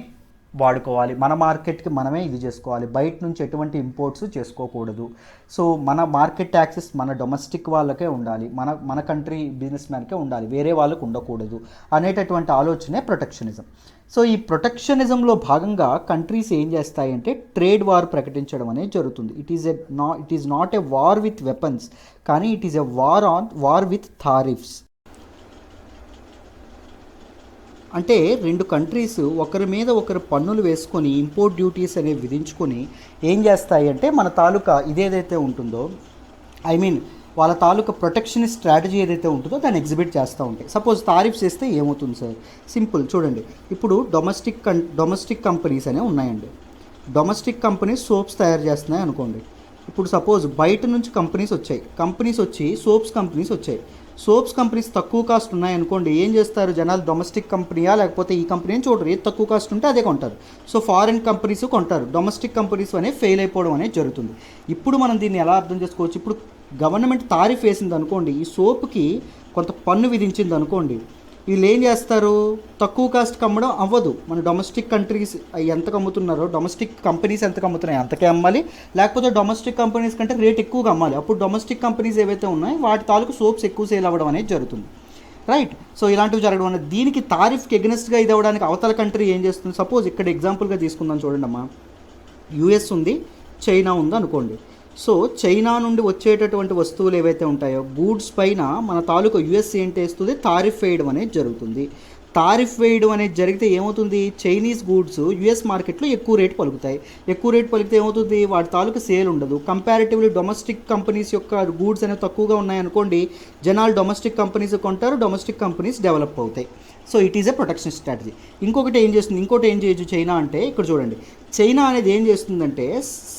వాడుకోవాలి, మన మార్కెట్కి మనమే ఇది చేసుకోవాలి, బయట నుంచి ఎటువంటి ఇంపోర్ట్స్ చేసుకోకూడదు. సో మన మార్కెట్ యాక్సెస్ మన డొమెస్టిక్ వాళ్ళకే ఉండాలి, మన కంట్రీ బిజినెస్ మ్యాన్కే ఉండాలి, వేరే వాళ్ళకు ఉండకూడదు అనేటటువంటి ఆలోచనే ప్రొటెక్షనిజం. సో ఈ ప్రొటెక్షనిజంలో భాగంగా కంట్రీస్ ఏం చేస్తాయంటే ట్రేడ్ వార్ ప్రకటించడం అనేది జరుగుతుంది. It is not a war with weapons, కానీ it is a war with tariffs. అంటే రెండు కంట్రీస్ ఒకరి మీద ఒకరు పన్నులు వేసుకొని ఇంపోర్ట్ డ్యూటీస్ అనేవి విధించుకొని ఏం చేస్తాయి అంటే మన తాలూకా ఇదేదైతే ఉంటుందో వాళ్ళ తాలూకా ప్రొటెక్షనిస్ట్ స్ట్రాటజీ ఏదైతే ఉంటుందో దాన్ని ఎగ్జిబిట్ చేస్తూ ఉంటాయి. సపోజ్ టారిఫ్స్ వేస్తే ఏమవుతుంది సార్? సింపుల్ చూడండి, ఇప్పుడు డొమెస్టిక్ కంపెనీస్ అనేవి ఉన్నాయండి. డొమెస్టిక్ కంపెనీస్ సోప్స్ తయారు చేస్తున్నాయి అనుకోండి. ఇప్పుడు సపోజ్ బయట నుంచి కంపెనీస్ వచ్చి సోప్స్ కంపెనీస్ వచ్చాయి. సోప్స్ కంపెనీస్ తక్కువ కాస్ట్ ఉన్నాయనుకోండి, ఏం చేస్తారు జనాలు? డొమెస్టిక్ కంపెనీయా లేకపోతే ఈ కంపెనీ అని చూడరు, ఏది తక్కువ కాస్ట్ ఉంటే అదే కొంటారు. సో ఫారిన్ కంపెనీస్ కొంటారు, డొమెస్టిక్ కంపెనీస్ అనేవి ఫెయిల్ అయిపోవడం అనేది జరుగుతుంది. ఇప్పుడు మనం దీన్ని ఎలా అర్థం చేసుకోవచ్చు? ఇప్పుడు గవర్నమెంట్ తారీఫ్ వేసింది అనుకోండి, ఈ సోప్కి కొంత పన్ను విధించింది అనుకోండి, వీళ్ళు ఏం చేస్తారు? తక్కువ కాస్ట్కి అమ్మడం అవ్వదు. మన డొమెస్టిక్ కంట్రీస్ ఎంతకు అమ్ముతున్నారో, డొమెస్టిక్ కంపెనీస్ ఎంతకు అమ్ముతున్నాయి అంతకే అమ్మాలి, లేకపోతే డొమెస్టిక్ కంపెనీస్ కంటే రేట్ ఎక్కువగా అమ్మాలి. అప్పుడు డొమెస్టిక్ కంపెనీస్ ఏవైతే ఉన్నాయో వాటి తాలూకు సోప్స్ ఎక్కువ సేల్ అవ్వడం అనేది జరుగుతుంది, రైట్? సో ఇలాంటివి జరగడం అనేది దీనికి తారీఫ్కి ఎగ్నెస్ట్గా ఇది అవ్వడానికి అవతల కంట్రీ ఏం చేస్తుంది? సపోజ్ ఇక్కడ ఎగ్జాంపుల్గా తీసుకుందాం చూడండి అమ్మా, యుఎస్ ఉంది, చైనా ఉంది అనుకోండి. సో చైనా నుండి వచ్చేటటువంటి వస్తువులు ఏవైతే ఉంటాయో గూడ్స్ పైన మన తాలూకా యుఎస్ ఏంటి వేస్తుంది? తారిఫ్ వేయడం అనేది జరుగుతుంది. తారిఫ్ వేయడం అనేది జరిగితే ఏమవుతుంది? చైనీస్ గూడ్స్ యుఎస్ మార్కెట్లో ఎక్కువ రేటు పలుకుతాయి. ఎక్కువ రేటు పలికితే ఏమవుతుంది? వాటి తాలూకా సేల్ ఉండదు. కంపారిటివ్లీ డొమెస్టిక్ కంపెనీస్ యొక్క గూడ్స్ అనేవి తక్కువగా ఉన్నాయనుకోండి, జనాలు డొమెస్టిక్ కంపెనీస్ కొంటారు, డొమెస్టిక్ కంపెనీస్ డెవలప్ అవుతాయి. So it is a protection strategy. ఇంకోటి ఏం చేయొచ్చు చైనా అంటే, ఇక్కడ చూడండి, చైనా అనేది ఏం చేస్తుందంటే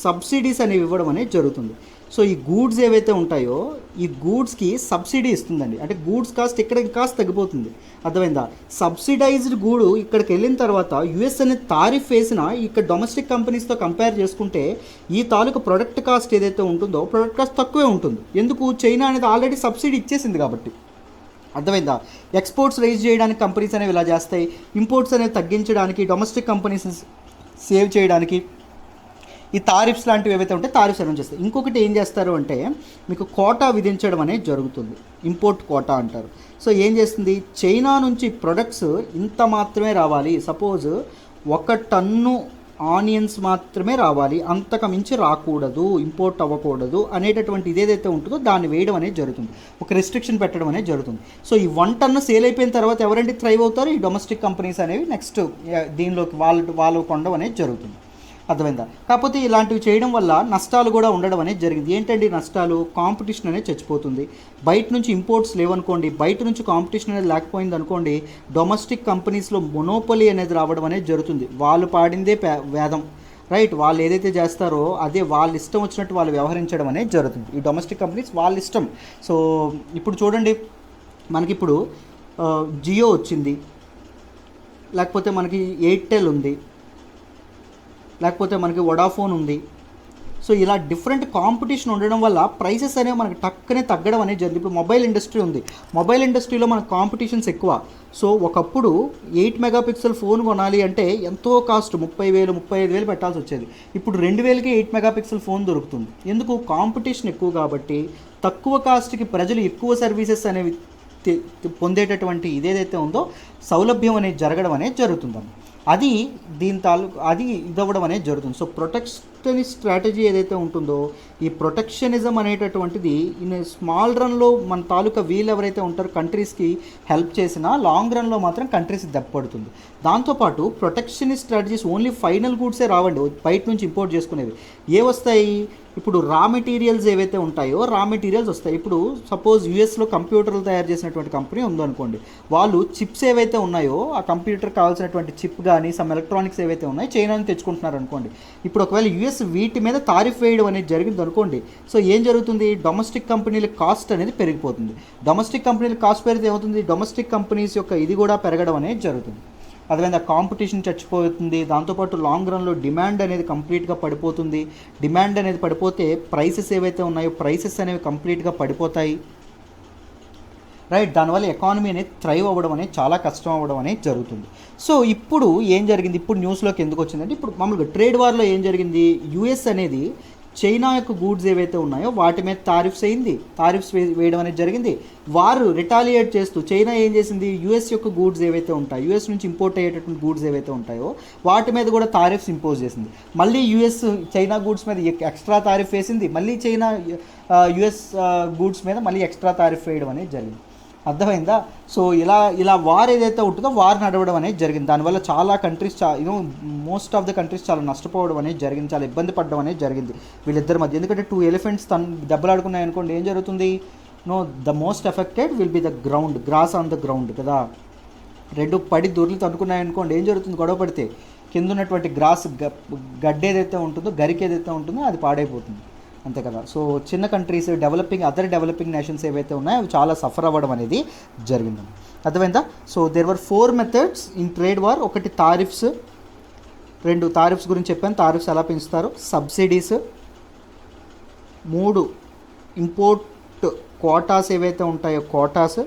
సబ్సిడీస్ అనేవి ఇవ్వడం అనేది జరుగుతుంది. సో ఈ గూడ్స్ ఏవైతే ఉంటాయో ఈ గూడ్స్కి సబ్సిడీ ఇస్తుందండి. అంటే గూడ్స్ కాస్ట్ ఇక్కడ కాస్ట్ తగ్గిపోతుంది. అర్థమైందా? సబ్సిడైజ్డ్ గూడు ఇక్కడికి వెళ్ళిన తర్వాత యుఎస్ అనే తారిఫ్ వేసిన ఇక్కడ డొమెస్టిక్ కంపెనీస్తో కంపేర్ చేసుకుంటే ఈ తాలూకు ప్రొడక్ట్ కాస్ట్ ఏదైతే ఉంటుందో ప్రొడక్ట్ కాస్ట్ తక్కువే ఉంటుంది. ఎందుకు? చైనా అనేది ఆల్రెడీ సబ్సిడీ ఇచ్చేసింది కాబట్టి. అర్థమైందా? ఎక్స్పోర్ట్స్ రైజ్ చేయడానికి కంపెనీస్ అనేవి ఇలా చేస్తాయి, ఇంపోర్ట్స్ అనేవి తగ్గించడానికి, డొమెస్టిక్ కంపెనీస్ సేవ్ చేయడానికి ఈ తారిఫ్స్ లాంటివి ఏవైతే ఉంటే తారిఫ్స్ అనౌన్స్ చేస్తాయి. ఇంకొకటి ఏం చేస్తారు అంటే మీకు కోటా విధించడం అనేది జరుగుతుంది. ఇంపోర్ట్ కోటా అంటారు. సో ఏం చేస్తుంది, చైనా నుంచి ప్రొడక్ట్స్ ఇంత మాత్రమే రావాలి, సపోజ్ 1 టన్ను ఆనియన్స్ మాత్రమే రావాలి, అంతకు మించి రాకూడదు, ఇంపోర్ట్ అవ్వకూడదు అనేటటువంటి ఇదేదైతే ఉంటుందో దాన్ని వేయడం అనేది జరుగుతుంది. ఒక రెస్ట్రిక్షన్ పెట్టడం అనేది జరుగుతుంది. సో ఈ 1 టన్ను సేల్ అయిపోయిన తర్వాత ఎవరంటే థ్రైవ్ అవుతారు? ఈ డొమెస్టిక్ కంపెనీస్ అనేవి నెక్స్ట్ దీనిలోకి వాళ్ళు కొనడం అనేది జరుగుతుంది. అర్థమైందా? కాకపోతే ఇలాంటివి చేయడం వల్ల నష్టాలు కూడా ఉండడం అనేది జరిగింది. ఏంటంటే నష్టాలు, కాంపిటీషన్ అనేది చచ్చిపోతుంది. బయట నుంచి ఇంపోర్ట్స్ లేవనుకోండి, బయట నుంచి కాంపిటీషన్ అనేది లేకపోయింది అనుకోండి, డొమెస్టిక్ కంపెనీస్లో మొనోపొలీ అనేది రావడం అనేది జరుగుతుంది. వాళ్ళు పాడిందే వేదం, రైట్? వాళ్ళు ఏదైతే చేస్తారో అదే వాళ్ళ ఇష్టం వచ్చినట్టు వాళ్ళు వ్యవహరించడం అనేది జరుగుతుంది. ఈ డొమెస్టిక్ కంపెనీస్ వాళ్ళ ఇష్టం. సో ఇప్పుడు చూడండి, మనకిప్పుడు జియో వచ్చింది, లేకపోతే మనకి ఎయిర్టెల్ ఉంది, లేకపోతే మనకి వొడాఫోన్ ఉంది. సో ఇలా డిఫరెంట్ కాంపిటీషన్ ఉండడం వల్ల ప్రైసెస్ అనేవి మనకి టక్కనే తగ్గడం అనేది జరిగింది. ఇప్పుడు మొబైల్ ఇండస్ట్రీ ఉంది, మొబైల్ ఇండస్ట్రీలో మనకు కాంపిటీషన్స్ ఎక్కువ. సో ఒకప్పుడు 8 మెగాపిక్సెల్ ఫోన్ కొనాలి అంటే ఎంతో కాస్ట్ 30,000 35,000 పెట్టాల్సి వచ్చేది. ఇప్పుడు 2,000కి 8 మెగాపిక్సెల్ ఫోన్ దొరుకుతుంది. ఎందుకు? కాంపిటీషన్ ఎక్కువ కాబట్టి తక్కువ కాస్ట్కి ప్రజలు ఎక్కువ సర్వీసెస్ అనేవి పొందేటటువంటి ఇదేదైతే ఉందో సౌలభ్యం అనేది జరగడం అనేది జరుగుతుందన్న. అది అది ఇదవ్వడం అనేది జరుగుతుంది. సో ప్రొటెక్షనిస్ట్ స్ట్రాటజీ ఏదైతే ఉంటుందో ఈ ప్రొటెక్షనిజం అనేటటువంటిది ఇన్ స్మాల్ రన్లో మన తాలూకా వీళ్ళు ఎవరైతే ఉంటారో కంట్రీస్కి హెల్ప్ చేసినా లాంగ్ రన్లో మాత్రం కంట్రీస్కి దెబ్బపడుతుంది. దాంతోపాటు ప్రొటెక్షనిస్ట్ స్ట్రాటజీస్ ఓన్లీ ఫైనల్ గూడ్సే రావండి, బయట నుంచి ఇంపోర్ట్ చేసుకునేవి. ఏ వస్తాయి? ఇప్పుడు రా మెటీరియల్స్ ఏవైతే ఉంటాయో రా మెటీరియల్స్ వస్తాయి. ఇప్పుడు సపోజ్ యూఎస్లో కంప్యూటర్లు తయారు చేసినటువంటి కంపెనీ ఉందనుకోండి, వాళ్ళు చిప్స్ ఏవైతే ఉన్నాయో ఆ కంప్యూటర్ కావాల్సినటువంటి చిప్ కానీ సమ్ ఎలక్ట్రానిక్స్ ఏవైతే ఉన్నాయో చైనా నుంచి తెచ్చుకుంటున్నారు అనుకోండి. ఇప్పుడు ఒకవేళ యూఎస్ వీటి మీద తారిఫ్ వేయడం అనేది జరిగింది అనుకోండి, సో ఏం జరుగుతుంది? డొమెస్టిక్ కంపెనీల కాస్ట్ అనేది పెరిగిపోతుంది. డొమెస్టిక్ కంపెనీల కాస్ట్ పెరిగితే ఏమవుతుంది? డొమెస్టిక్ కంపెనీస్ యొక్క ఇది కూడా పెరగడం అనేది జరుగుతుంది. అదేవిధంగా కాంపిటీషన్ చచ్చిపోతుంది. దాంతోపాటు లాంగ్ రన్లో డిమాండ్ అనేది కంప్లీట్గా పడిపోతుంది. డిమాండ్ అనేది పడిపోతే ప్రైసెస్ ఏవైతే ఉన్నాయో ప్రైసెస్ అనేవి కంప్లీట్గా పడిపోతాయి, రైట్? దానివల్ల ఎకానమీ అనేది థ్రైవ్ అవ్వడం అనేది చాలా కష్టం అవ్వడం అనేది జరుగుతుంది. సో ఇప్పుడు ఏం జరిగింది? ఇప్పుడు న్యూస్లోకి ఎందుకు వచ్చిందంటే, ఇప్పుడు మామూలుగా ట్రేడ్ వార్లో ఏం జరిగింది? యుఎస్ అనేది చైనా యొక్క గూడ్స్ ఏవైతే ఉన్నాయో వాటి మీద తారిఫ్స్ వేయడం అనేది జరిగింది. వారు రిటాలియేట్ చేస్తూ చైనా ఏం చేసింది? యూఎస్ యొక్క గూడ్స్ ఏవైతే ఉంటాయో, యూఎస్ నుంచి ఇంపోర్ట్ అయ్యేటటువంటి గూడ్స్ ఏవైతే ఉంటాయో వాటి మీద కూడా తారిఫ్స్ ఇంపోజ్ చేసింది. మళ్ళీ యూఎస్ చైనా గూడ్స్ మీద ఎక్స్ట్రా తారిఫ్ వేసింది. మళ్ళీ చైనా యూఎస్ గూడ్స్ మీద మళ్ళీ ఎక్స్ట్రా తారిఫ్ వేయడం అనేది జరిగింది. అర్థమైందా? సో ఇలా వార్ ఏదైతే ఉంటుందో వార్ నడవడం అనేది జరిగింది. దానివల్ల చాలా countries most of the countries చాలా నష్టపోవడం అనేది జరిగింది, చాలా ఇబ్బంది పడడం అనేది జరిగింది వీళ్ళిద్దరి మధ్య. ఎందుకంటే 2 ఎలిఫెంట్స్ దెబ్బలాడుకున్నాయి అనుకోండి, ఏం జరుగుతుంది? The most affected will be the ground, grass on the ground కదా. 2 పడి దొర్లు తట్టుకున్నాయి అనుకోండి, ఏం జరుగుతుంది? గొడవ పడితే కింద ఉన్నటువంటి గ్రాస్ గడ్డ ఏదైతే ఉంటుందో, గరికి ఏదైతే ఉంటుందో అది పాడైపోతుంది, అంతే కదా. సో చిన్న కంట్రీస్, అదర్ డెవలపింగ్ నేషన్స్ ఏవైతే ఉన్నాయో అవి చాలా సఫర్ అవ్వడం అనేది జరిగింది. అర్థమైందా? So there were 4 methods in trade war. ఒకటి తారిఫ్స్, 2 తారిఫ్స్ గురించి చెప్పాను, తారిఫ్స్ ఎలా పెంచుతారు, సబ్సిడీస్, 3 ఇంపోర్ట్ కోటాస్ ఏవైతే ఉంటాయో Kotas,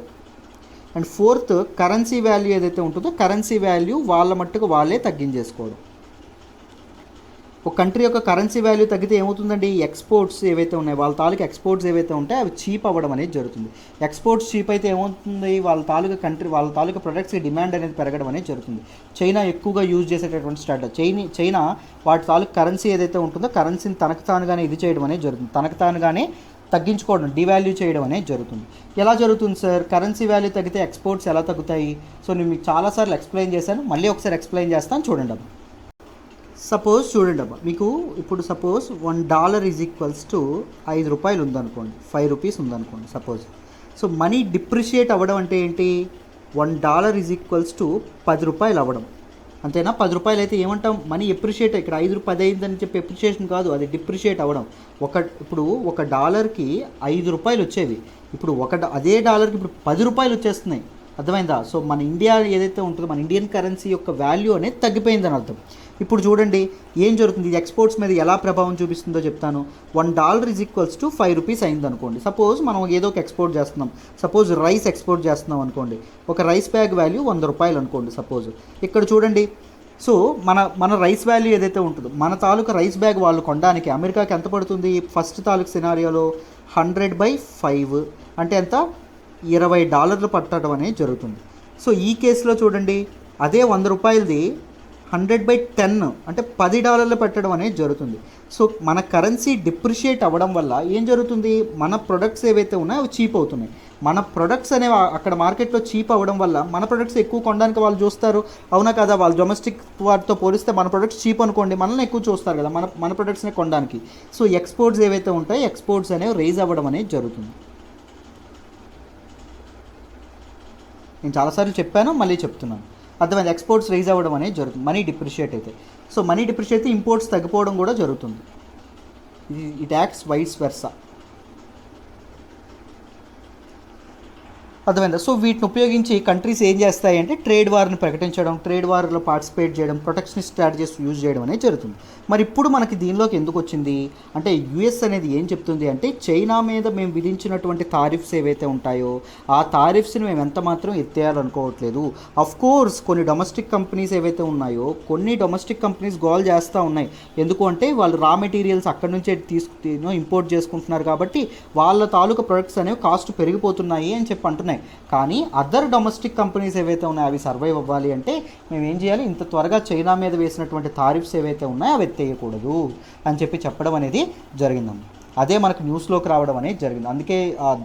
and 4th currency value ఏదైతే ఉంటుందో కరెన్సీ వాల్యూ వాళ్ళ మట్టుకు వాళ్ళే తగ్గించేసుకోవడం. ఒక కంట్రీ యొక్క కరెన్సీ వాల్యూ తగ్గితే ఏమవుతుందండి? ఎక్స్పోర్ట్స్ ఏవైతే ఉన్నాయో వాళ్ళ తాలూకు ఎక్స్పోర్ట్స్ ఏవైతే ఉంటాయో అవి చీప్ అవ్వడం అనేది జరుగుతుంది. ఎక్స్పోర్ట్స్ చీప్ అయితే ఏమవుతుంది? వాళ్ళ తాలూకా ప్రొడక్ట్స్కి డిమాండ్ అనేది పెరగడం అనేది జరుగుతుంది. చైనా ఎక్కువగా యూజ్ చేసేటటువంటి స్ట్రాటజీ, చైనా వాటి తాలూకు కరెన్సీ ఏదైతే ఉంటుందో కరెన్సీని తనకు తానుగానే ఇది చేయడం అనేది జరుగుతుంది, తనకు తానుగానే తగ్గించుకోవడం, డివాల్యూ చేయడం అనేది జరుగుతుంది. ఎలా జరుగుతుంది సార్? కరెన్సీ వాల్యూ తగ్గితే ఎక్స్పోర్ట్స్ ఎలా తగ్గుతాయి? సో నేను మీకు చాలాసార్లు ఎక్స్ప్లెయిన్ చేశాను, మళ్ళీ ఒకసారి ఎక్స్ప్లెయిన్ చేస్తాను చూడండి అబ్బా. సపోజ్ చూడండి అబ్బా, మీకు ఇప్పుడు సపోజ్ $1 ఈజ్ ఈక్వల్స్ టు 5 రూపాయలు ఉందనుకోండి, 5 రూపీస్ ఉందనుకోండి సపోజ్. సో మనీ డిప్రిషియేట్ అవ్వడం అంటే ఏంటి? $1 ఈజ్ ఈక్వల్స్ టు 10 రూపాయలు అవ్వడం, అంతేనా. 10 రూపాయలు అయితే ఏమంటాం, మనీ ఎప్రిషియేట్, ఇక్కడ 10 అయిందని చెప్పి ఎప్రిషియేషన్ కాదు, అది డిప్రిషియేట్ అవ్వడం. ఇప్పుడు ఒక డాలర్కి 5 రూపాయలు వచ్చేవి, ఇప్పుడు అదే డాలర్కి ఇప్పుడు 10 రూపాయలు వచ్చేస్తున్నాయి. అర్థమైందా. సో మన ఇండియా ఏదైతే ఉంటుందో, మన ఇండియన్ కరెన్సీ యొక్క వాల్యూ అనేది తగ్గిపోయిందని అర్థం. ఇప్పుడు చూడండి ఏం జరుగుతుంది, ఇది ఎక్స్పోర్ట్స్ మీద ఎలా ప్రభావం చూపిస్తుందో చెప్తాను. $1 = 5 రూపీస్ అయింది అనుకోండి. సపోజ్ మనం ఏదో ఒక ఎక్స్పోర్ట్ చేస్తున్నాం, సపోజ్ రైస్ ఎక్స్పోర్ట్ చేస్తున్నాం అనుకోండి. ఒక రైస్ బ్యాగ్ వాల్యూ 100 రూపాయలు అనుకోండి సపోజ్. ఇక్కడ చూడండి, సో మన రైస్ వాల్యూ ఏదైతే ఉంటుందో, మన తాలూకా రైస్ బ్యాగ్ వాళ్ళు కొనడానికి అమెరికాకి ఎంత పడుతుంది, ఫస్ట్ తాలూకు సినారియోలో 100/5 అంటే ఎంత, $20 పట్టడం అనేది జరుగుతుంది. సో ఈ కేసులో చూడండి, అదే 100 రూపాయలది 100/10 అంటే $10 పెట్టడం అనేది జరుగుతుంది. సో మన కరెన్సీ డిప్రిషియేట్ అవ్వడం వల్ల ఏం జరుగుతుంది, మన ప్రొడక్ట్స్ ఏవైతే ఉన్నాయో అవి చీప్ అవుతున్నాయి. మన ప్రొడక్ట్స్ అనేవి అక్కడ మార్కెట్లో చీప్ అవ్వడం వల్ల మన ప్రొడక్ట్స్ ఎక్కువ కొనడానికి వాళ్ళు చూస్తారు, అవునా కదా. వాళ్ళు డొమెస్టిక్ వాటితో పోలిస్తే మన ప్రొడక్ట్స్ చీప్ అనుకోండి, మనల్ని ఎక్కువ చూస్తారు కదా మన ప్రొడక్ట్స్ని కొనడానికి. సో ఎక్స్పోర్ట్స్ ఏవైతే ఉంటాయో ఎక్స్పోర్ట్స్ అనేవి రైజ్ అవ్వడం అనేది జరుగుతుంది. నేను చాలాసార్లు చెప్పాను, మళ్ళీ చెప్తున్నాను, అర్థమైంది. ఎక్స్పోర్ట్స్ రైజ్ అవ్వడం అనేది జరుగుతుంది, మనీ డిప్రిషియేట్ అయితే. సో మనీ డిప్రిషియేట్ అయితే ఇంపోర్ట్స్ తగ్గిపోవడం కూడా జరుగుతుంది. ఇట్ యాక్ట్స్ వైస్ వెర్సా, అర్థమైందా. సో వీటిని ఉపయోగించి కంట్రీస్ ఏం చేస్తాయి అంటే ట్రేడ్ వార్ని ప్రకటించడం, ట్రేడ్ వార్లో పార్టిసిపేట్ చేయడం, ప్రొటెక్షనిస్ట్ స్ట్రాటజీస్ యూజ్ చేయడం అనేది జరుగుతుంది. మరి ఇప్పుడు మనకి దీనిలోకి ఎందుకు వచ్చింది అంటే, యుఎస్ అనేది ఏం చెప్తుంది అంటే, చైనా మీద మేము విధించినటువంటి తారిఫ్స్ ఏవైతే ఉంటాయో ఆ తారిఫ్స్ని మేము ఎంత మాత్రం ఎత్తేయాలనుకోవట్లేదు. అఫ్ కోర్స్ కొన్ని డొమెస్టిక్ కంపెనీస్ ఏవైతే ఉన్నాయో, కొన్ని డొమెస్టిక్ కంపెనీస్ గోల్ చేస్తూ ఉన్నాయి. ఎందుకు అంటే వాళ్ళు రా మెటీరియల్స్ అక్కడి నుంచే ఇంపోర్ట్ చేసుకుంటున్నారు కాబట్టి వాళ్ళ తాలూకా ప్రొడక్ట్స్ అనేవి కాస్ట్ పెరిగిపోతున్నాయి అని చెప్పి అంటున్నాయి. కానీ అదర్ డొమెస్టిక్ కంపెనీస్ ఏవైతే ఉన్నాయో అవి సర్వైవ్ అవ్వాలి అంటే మేము ఏం చేయాలి, ఇంత త్వరగా చైనా మీద వేసినటువంటి తారిఫ్స్ ఏవైతే ఉన్నాయో అవి ఎత్తేయకూడదు అని చెప్పి చెప్పడం అనేది జరిగిందమ్మ. అదే మనకు న్యూస్లోకి రావడం అనేది జరిగింది. అందుకే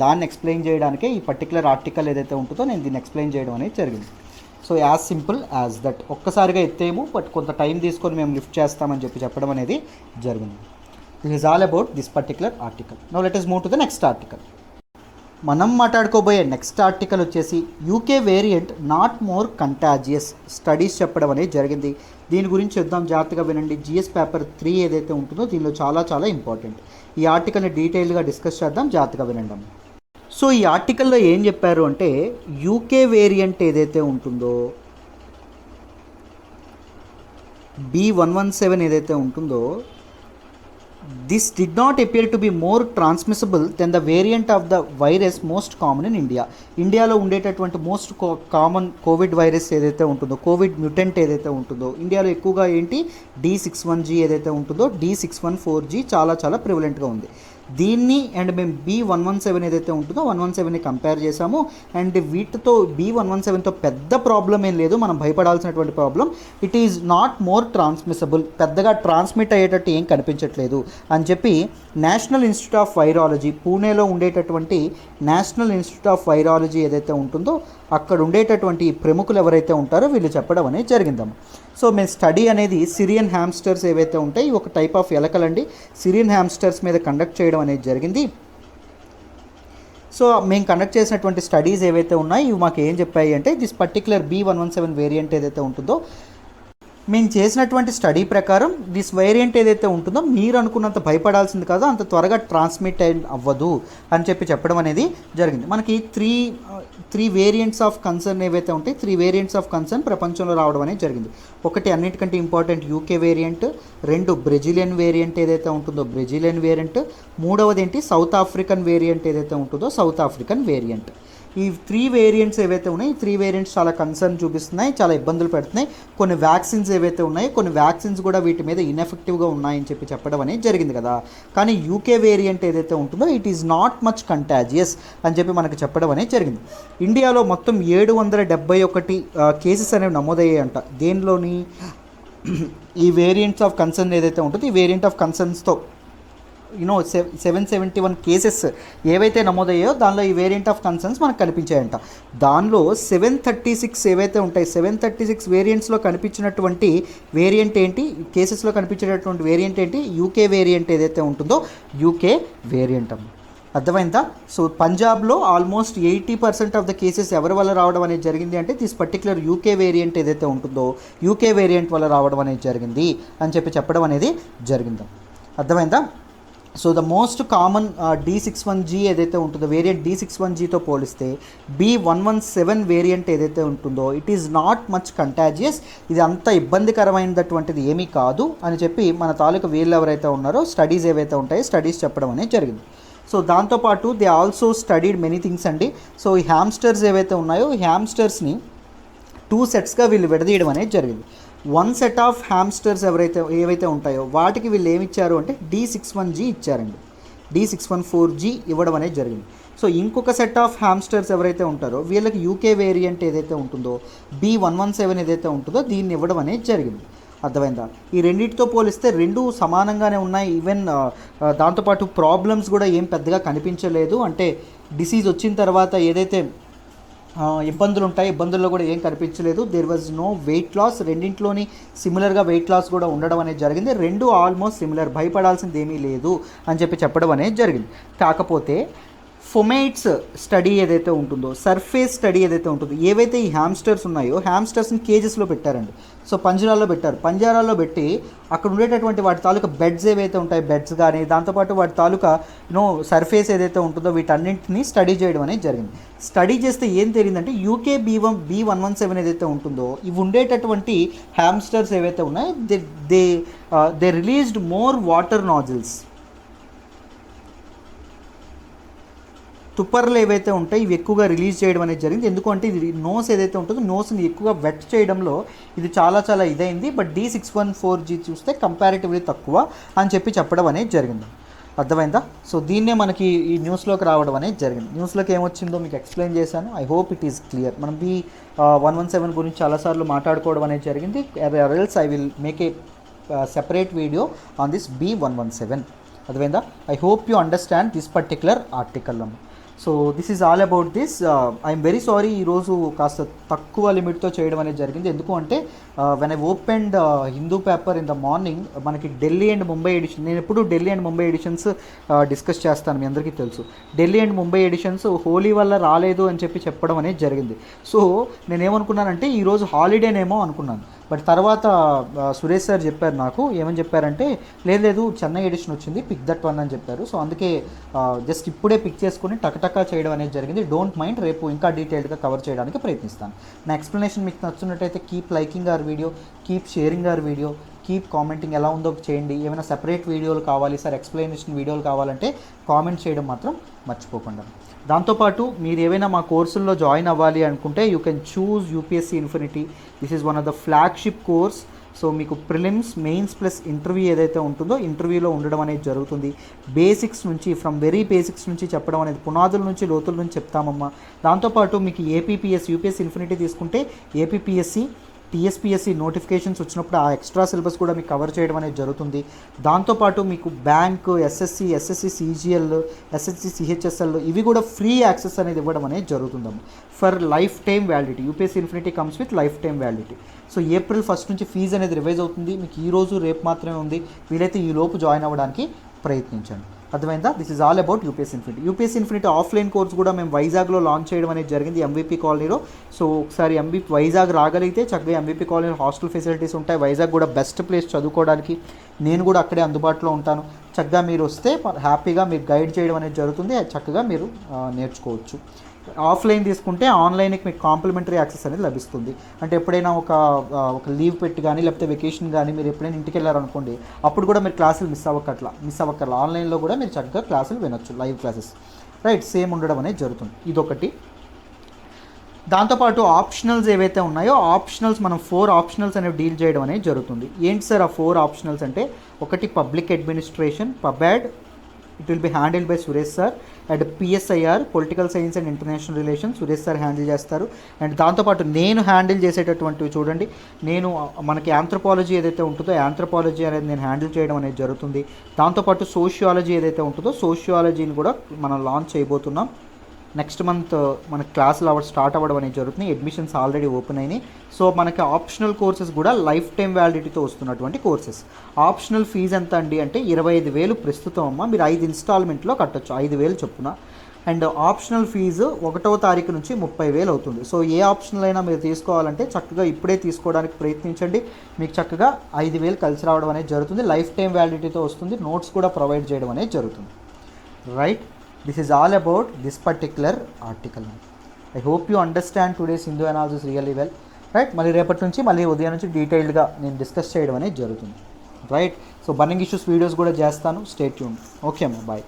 దాన్ని ఎక్స్ప్లెయిన్ చేయడానికే ఈ పర్టికులర్ ఆర్టికల్ ఏదైతే ఉంటుందో నేను దీన్ని ఎక్స్ప్లెయిన్ చేయడం అనేది జరిగింది. So as simple as that, ఒక్కసారిగా ఎత్తేము బట్ కొంత టైం తీసుకొని మేము లిఫ్ట్ చేస్తామని చెప్పి చెప్పడం అనేది జరిగింది. This is all about this particular article. Now let us move to the next article. మనం మాట్లాడుకోబోయే నెక్స్ట్ ఆర్టికల్ వచ్చేసి UK variant not more contagious studies చెప్పడం అనేది జరిగింది. దీని గురించి చూద్దాం, జాగ్రత్తగా వినండి. జిఎస్ పేపర్ 3 ఏదైతే ఉంటుందో దీనిలో చాలా చాలా ఇంపార్టెంట్. ఈ ఆర్టికల్ని డీటెయిల్గా డిస్కస్ చేద్దాం, జాగ్రత్తగా వినండి. సో ఈ ఆర్టికల్లో ఏం చెప్పారు అంటే, యూకే వేరియంట్ ఏదైతే ఉంటుందో B117 ఏదైతే ఉంటుందో, this did not appear to be more transmissible than the variant of the virus most common in India. ఇండియాలో ఉండేటటువంటి మోస్ట్ కామన్ కోవిడ్ వైరస్ ఏదైతే ఉంటుందో, కోవిడ్ మ్యూటెంట్ ఏదైతే ఉంటుందో, ఇండియాలో ఎక్కువగా ఏంటి D61G ఏదైతే ఉంటుందో, D614G చాలా చాలా ప్రివలెంట్గా ఉంది. దీన్ని అండ్ మేము B117 ఏదైతే ఉంటుందో 117ని కంపేర్ చేసాము. అండ్ వీటితో B117తో పెద్ద ప్రాబ్లం ఏం లేదు, మనం భయపడాల్సినటువంటి problem. It is not more transmissible, పెద్దగా ట్రాన్స్మిట్ అయ్యేటట్టు ఏం కనిపించట్లేదు అని చెప్పి నేషనల్ ఇన్స్టిట్యూట్ ఆఫ్ వైరాలజీ, పూణేలో ఉండేటటువంటి నేషనల్ ఇన్స్టిట్యూట్ ఆఫ్ వైరాలజీ ఏదైతే ఉంటుందో అక్కడ ఉండేటటువంటి ప్రముఖులు ఎవరైతే ఉంటారో వీళ్ళు చెప్పడం అనేది జరిగిందమ్మ. సో మేము స్టడీ అనేది సిరియన్ హ్యామ్స్టర్స్ ఏవైతే ఉంటాయి, ఒక టైప్ ఆఫ్ ఎలకలండి, సిరియన్ హ్యామ్స్టర్స్ మీద కండక్ట్ చేయడం అనేది జరిగింది. సో మేము కండక్ట్ చేసినటువంటి స్టడీస్ ఏవైతే ఉన్నాయో ఇవి మాకు ఏం చెప్పాయి అంటే, దిస్ పర్టికులర్ B117 వేరియంట్ ఏదైతే ఉంటుందో, మేము చేసినటువంటి స్టడీ ప్రకారం దిస్ వేరియంట్ ఏదైతే ఉంటుందో మీరు అనుకున్నంత భయపడాల్సింది కాదు, అంత త్వరగా ట్రాన్స్మిట్ అవ్వదు అని చెప్పి చెప్పడం అనేది జరిగింది. మనకి త్రీ వేరియంట్స్ ఆఫ్ కన్సర్న్ ఏవైతే ఉంటాయి, 3 వేరియంట్స్ ఆఫ్ కన్సర్న్ ప్రపంచంలో రావడం అనేది జరిగింది. ఒకటి అన్నిటికంటే important UK variant, 2 Brazilian variant ఏదైతే ఉంటుందో బ్రెజిలియన్ వేరియంట్, 3వది ఏంటి సౌత్ ఆఫ్రికన్ వేరియంట్ ఏదైతే ఉంటుందో సౌత్ ఆఫ్రికన్ వేరియంట్. ఈ 3 వేరియంట్స్ ఏవైతే ఉన్నాయో ఈ 3 వేరియంట్స్ చాలా కన్సర్న్ చూపిస్తున్నాయి, చాలా ఇబ్బందులు పెడుతున్నాయి. కొన్ని వ్యాక్సిన్స్ ఏవైతే ఉన్నాయో కొన్ని వ్యాక్సిన్స్ కూడా వీటి మీద ఇన్ఎఫెక్టివ్గా ఉన్నాయని చెప్పి చెప్పడం అనేది జరిగింది కదా. కానీ యూకే వేరియంట్ ఏదైతే ఉంటుందో it is not much contagious అని చెప్పి మనకు చెప్పడం అనేది జరిగింది. ఇండియాలో మొత్తం 771 కేసెస్ అనేవి నమోదయ్యాయంట. దేనిలోని ఈ వేరియంట్స్ ఆఫ్ కన్సర్న్ ఏదైతే ఉంటుందో ఈ వేరియంట్ ఆఫ్ కన్సర్న్స్తో 771 కేసెస్ ఏవైతే నమోదయ్యాయో దానిలో ఈ వేరియంట్ ఆఫ్ కన్సర్న్స్ మనకు కనిపించాయంట. దానిలో 736 ఏవైతే ఉంటాయి, 736 వేరియంట్స్లో కనిపించినటువంటి వేరియంట్ ఏంటి, కేసెస్లో కనిపించేటటువంటి వేరియంట్ ఏంటి, యూకే వేరియంట్ ఏదైతే ఉంటుందో యూకే వేరియంట్ అమ్మ. అర్థమైందా? సో పంజాబ్లో ఆల్మోస్ట్ 80% ఆఫ్ ద కేసెస్ ఎవరి వల్ల రావడం అనేది జరిగింది అంటే దిస్ పర్టికులర్ యూకే వేరియంట్ ఏదైతే ఉంటుందో యూకే వేరియంట్ వల్ల రావడం అనేది జరిగింది అని చెప్పడం అనేది జరిగింది. అర్థమైందా? So the most common D61G ఏదైతే ఉంటుందో వేరియంట్ D61Gతో పోలిస్తే B117 వేరియంట్ ఏదైతే ఉంటుందో it is not much contagious, ఇది అంత ఇబ్బందికరమైనటువంటిది ఏమీ కాదు అని చెప్పి మన తాలూకు వీళ్ళు ఎవరైతే ఉన్నారో స్టడీస్ ఏవైతే ఉంటాయో స్టడీస్ చెప్పడం అనేది జరిగింది. సో దాంతోపాటు they also studied many things అండి. సో ఈ హ్యామ్స్టర్స్ ఏవైతే ఉన్నాయో ఈ హ్యామ్స్టర్స్ని 2 సెట్స్గా వీళ్ళు విడదీయడం అనేది జరిగింది. 1 సెట్ ఆఫ్ హ్యామ్స్టర్స్ ఏవైతే ఉంటాయో వాటికి వీళ్ళు ఏమి ఇచ్చారు అంటే D61G ఇచ్చారండి, D614G ఇవ్వడం అనేది జరిగింది. సో ఇంకొక సెట్ ఆఫ్ హ్యామ్స్టర్స్ ఎవరైతే ఉంటారో వీళ్ళకి యూకే వేరియంట్ ఏదైతే ఉంటుందో B117 ఏదైతే ఉంటుందో దీన్ని ఇవ్వడం అనేది జరిగింది. అర్థమైందా? ఈ రెండింటితో పోలిస్తే రెండు సమానంగానే ఉన్నాయి. ఈవెన్ దాంతోపాటు ప్రాబ్లమ్స్ కూడా ఏం పెద్దగా కనిపించలేదు. అంటే డిసీజ్ వచ్చిన తర్వాత ఏదైతే ఇబ్బందులు ఉంటాయి ఇబ్బందుల్లో కూడా ఏం కనిపించలేదు. There was no weight loss, రెండింటిలోని సిమిలర్గా వెయిట్ లాస్ కూడా ఉండడం అనేది జరిగింది. రెండు ఆల్మోస్ట్ సిమిలర్, భయపడాల్సింది ఏమీ లేదు అని చెప్పడం అనేది జరిగింది. కాకపోతే ఫొమైట్స్ స్టడీ ఏదైతే ఉంటుందో సర్ఫేస్ స్టడీ ఏదైతే ఉంటుందో ఏవైతే ఈ హ్యామ్స్టర్స్ ఉన్నాయో హ్యామ్స్టర్స్ని కేజెస్లో పెట్టారండి. సో పంజరాల్లో పెట్టారు. పంజరాల్లో పెట్టి అక్కడ ఉండేటటువంటి వాటి తాలూకా బెడ్స్ ఏవైతే ఉంటాయి బెడ్స్ కానీ దాంతోపాటు వాటి తాలూకా సర్ఫేస్ ఏదైతే ఉంటుందో వీటన్నింటినీ స్టడీ చేయడం అనేది జరిగింది. స్టడీ చేస్తే ఏం తెలియదంటే యూకే B117 ఏదైతే ఉంటుందో ఇవి ఉండేటటువంటి హ్యామ్స్టర్స్ ఏవైతే ఉన్నాయో they released more water nozzles. తుప్పర్లు ఏవైతే ఉంటాయి ఇవి ఎక్కువగా రిలీజ్ చేయడం అనేది జరిగింది. ఎందుకంటే ఇది నోస్ ఏదైతే ఉంటుందో నోస్ని ఎక్కువగా వెట్ చేయడంలో ఇది చాలా ఇదైంది. బట్ D614G చూస్తే కంపారిటివ్లీ తక్కువ అని చెప్పడం అనేది జరిగింది. అర్థమైందా? సో దీన్నే మనకి ఈ న్యూస్లోకి రావడం అనేది జరిగింది. న్యూస్లోకి ఏమొచ్చిందో మీకు ఎక్స్ప్లెయిన్ చేశాను. I hope it is clear. మనం B117 గురించి చాలాసార్లు మాట్లాడుకోవడం అనేది జరిగింది. Else I will make a separate video on this B117. అర్థమైందా? I hope you understand this particular article. So this is all about this. I'm very sorry ఈరోజు కాస్త తక్కువ లిమిట్తో చేయడం అనేది జరిగింది. ఎందుకు అంటే when I opened Hindu paper in the morning మనకి ఢిల్లీ అండ్ ముంబై ఎడిషన్, నేను ఎప్పుడు Delhi and Mumbai editions discuss చేస్తాను, మీ అందరికీ తెలుసు. ఢిల్లీ అండ్ ముంబై ఎడిషన్స్ హోలీ వల్ల రాలేదు అని చెప్పడం అనేది జరిగింది. సో నేనేమనుకున్నానంటే ఈరోజు హాలిడేనేమో అనుకున్నాను. బట్ తర్వాత సురేష్ సార్ చెప్పారు నాకు, ఏమని చెప్పారంటే లేదు చెన్నై ఎడిషన్ వచ్చింది, పిక్ దట్ వన్ అని చెప్పారు. సో అందుకే జస్ట్ ఇప్పుడే పిక్ చేసుకుని టకటకా చేయడం అనేది జరిగింది. డోంట్ మైండ్, రేపు ఇంకా డీటెయిల్డ్గా కవర్ చేయడానికి ప్రయత్నిస్తాను. నా ఎక్స్ప్లెనేషన్ మీకు నచ్చున్నట్టయితే keep liking our video, keep sharing our video, keep commenting ఎలా ఉందో చేయండి. ఏమైనా సెపరేట్ వీడియోలు కావాలి సార్, ఎక్స్ప్లెనేషన్ వీడియోలు కావాలంటే కామెంట్ చేయడం మాత్రం మర్చిపోకుండా. దాంతోపాటు మీరు ఏవైనా మా కోర్సుల్లో జాయిన్ అవ్వాలి అనుకుంటే you can choose UPSC Infinity. This is one of the flagship course. So మీకు ప్రిలిమ్స్, మెయిన్స్ ప్లస్ ఇంటర్వ్యూ ఏదైతే ఉంటుందో ఇంటర్వ్యూలో ఉండడం అనేది జరుగుతుంది. బేసిక్స్ నుంచి, ఫ్రమ్ వెరీ బేసిక్స్ నుంచి చెప్పడం అనేది, పునాదుల నుంచి లోతుల నుంచి చెప్తామమ్మా. దాంతోపాటు మీకు APPS UPSC Infinity తీసుకుంటే APPSC TSPSC నోటిఫికేషన్స్ వచ్చినప్పుడు ఆ ఎక్స్ట్రా సిలబస్ కూడా మీకు కవర్ చేయడం అనేది జరుగుతుంది. దాంతోపాటు మీకు bank, SSC CGL, SSC CHSL ఇవి కూడా ఫ్రీ యాక్సెస్ అనేది ఇవ్వడం అనేది జరుగుతుందమ్మా for lifetime validity. UPSC Infinity comes with lifetime validity. So April 1 నుంచి ఫీజు అనేది రివైజ్ అవుతుంది. మీకు ఈరోజు రేపు మాత్రమే ఉంది. వీలైతే ఈ లోపు జాయిన్ అవ్వడానికి ప్రయత్నించండి. అర్థమైందా? This is all about UPSC Infinity. UPSC Infinity offline course కూడా మేము వైజాగ్లో లాంచ్ చేయడం అనేది జరిగింది, MVP కాలనీలో. సో ఒకసారి వైజాగ్ రాగలిగితే చక్కగా MVP కాలనీలో హాస్టల్ ఫెసిలిటీస్ ఉంటాయి. వైజాగ్ కూడా బెస్ట్ ప్లేస్ చదువుకోవడానికి. నేను కూడా అక్కడే అందుబాటులో ఉంటాను. చక్కగా మీరు వస్తే హ్యాపీగా మీరు గైడ్ చేయడం అనేది జరుగుతుంది. చక్కగా మీరు నేర్చుకోవచ్చు. ఆఫ్లైన్ తీసుకుంటే ఆన్లైన్కి మీకు కాంప్లిమెంటరీ యాక్సెస్ అనేది లభిస్తుంది. అంటే ఎప్పుడైనా ఒక లీవ్ పెట్టి కానీ లేకపోతే వెకేషన్ కానీ మీరు ఎప్పుడైనా ఇంటికి వెళ్ళారనుకోండి, అప్పుడు కూడా మీరు క్లాసులు మిస్ అవ్వక్కర్లా. ఆన్లైన్లో కూడా మీరు చక్కగా క్లాసులు వినొచ్చు, లైవ్ క్లాసెస్. రైట్, సేమ్ ఉండడం అనేది జరుగుతుంది. ఇదొకటి. దాంతోపాటు ఆప్షనల్స్ ఏవైతే ఉన్నాయో ఆప్షనల్స్ మనం 4 ఆప్షనల్స్ అనేవి డీల్ చేయడం అనేది జరుగుతుంది. ఏంటి సార్ ఆ 4 ఆప్షనల్స్ అంటే, ఒకటి public administration, PUBAD, it will be handled by Suresh sir. And PSIR, political science and international relations, Suresh sir handle చేస్తారు. అండ్ దాంతోపాటు నేను హ్యాండిల్ చేసేటటువంటివి చూడండి, మనకి ఆంథ్రోపాలజీ ఏదైతే ఉంటుందో ఆంథ్రోపాలజీ అనేది నేను హ్యాండిల్ చేయడం అనేది జరుగుతుంది. దాంతోపాటు సోషియాలజీ ఏదైతే ఉంటుందో సోషియాలజీని కూడా మనం లాంచ్ చేయబోతున్నాం. నెక్స్ట్ మంత్ మన క్లాసులు స్టార్ట్ అవ్వడం అనేది జరుగుతుంది. అడ్మిషన్స్ ఆల్రెడీ ఓపెన్ అయినాయి. సో మనకి ఆప్షనల్ కోర్సెస్ కూడా లైఫ్ టైం వ్యాలిడిటీతో వస్తున్నటువంటి కోర్సెస్. ఆప్షనల్ ఫీజు ఎంత అండి అంటే 25,000 ప్రస్తుతం అమ్మ. మీరు 5 ఇన్స్టాల్మెంట్లో కట్టొచ్చు, 5,000 చొప్పున. అండ్ ఆప్షనల్ ఫీజు 1వ తారీఖు నుంచి 30,000 అవుతుంది. సో ఏ ఆప్షనల్ అయినా మీరు తీసుకోవాలంటే చక్కగా ఇప్పుడే తీసుకోవడానికి ప్రయత్నించండి. మీకు చక్కగా 5,000 కలిసి రావడం అనేది జరుగుతుంది. లైఫ్ టైం వ్యాలిడిటీతో వస్తుంది. నోట్స్ కూడా ప్రొవైడ్ చేయడం అనేది జరుగుతుంది. Right, this is all about this particular article. I hope you understand today's Hindu analysis really well. Right, మళ్ళీ రేపటి నుంచి మళ్ళీ ఉదయం నుంచి డీటెయిల్డ్గా నేను డిస్కస్ చేయడం అనేది జరుగుతుంది. Right, so burning issues videos కూడా చేస్తాను. Stay tune. ఓకే అమ్మా, బాయ్.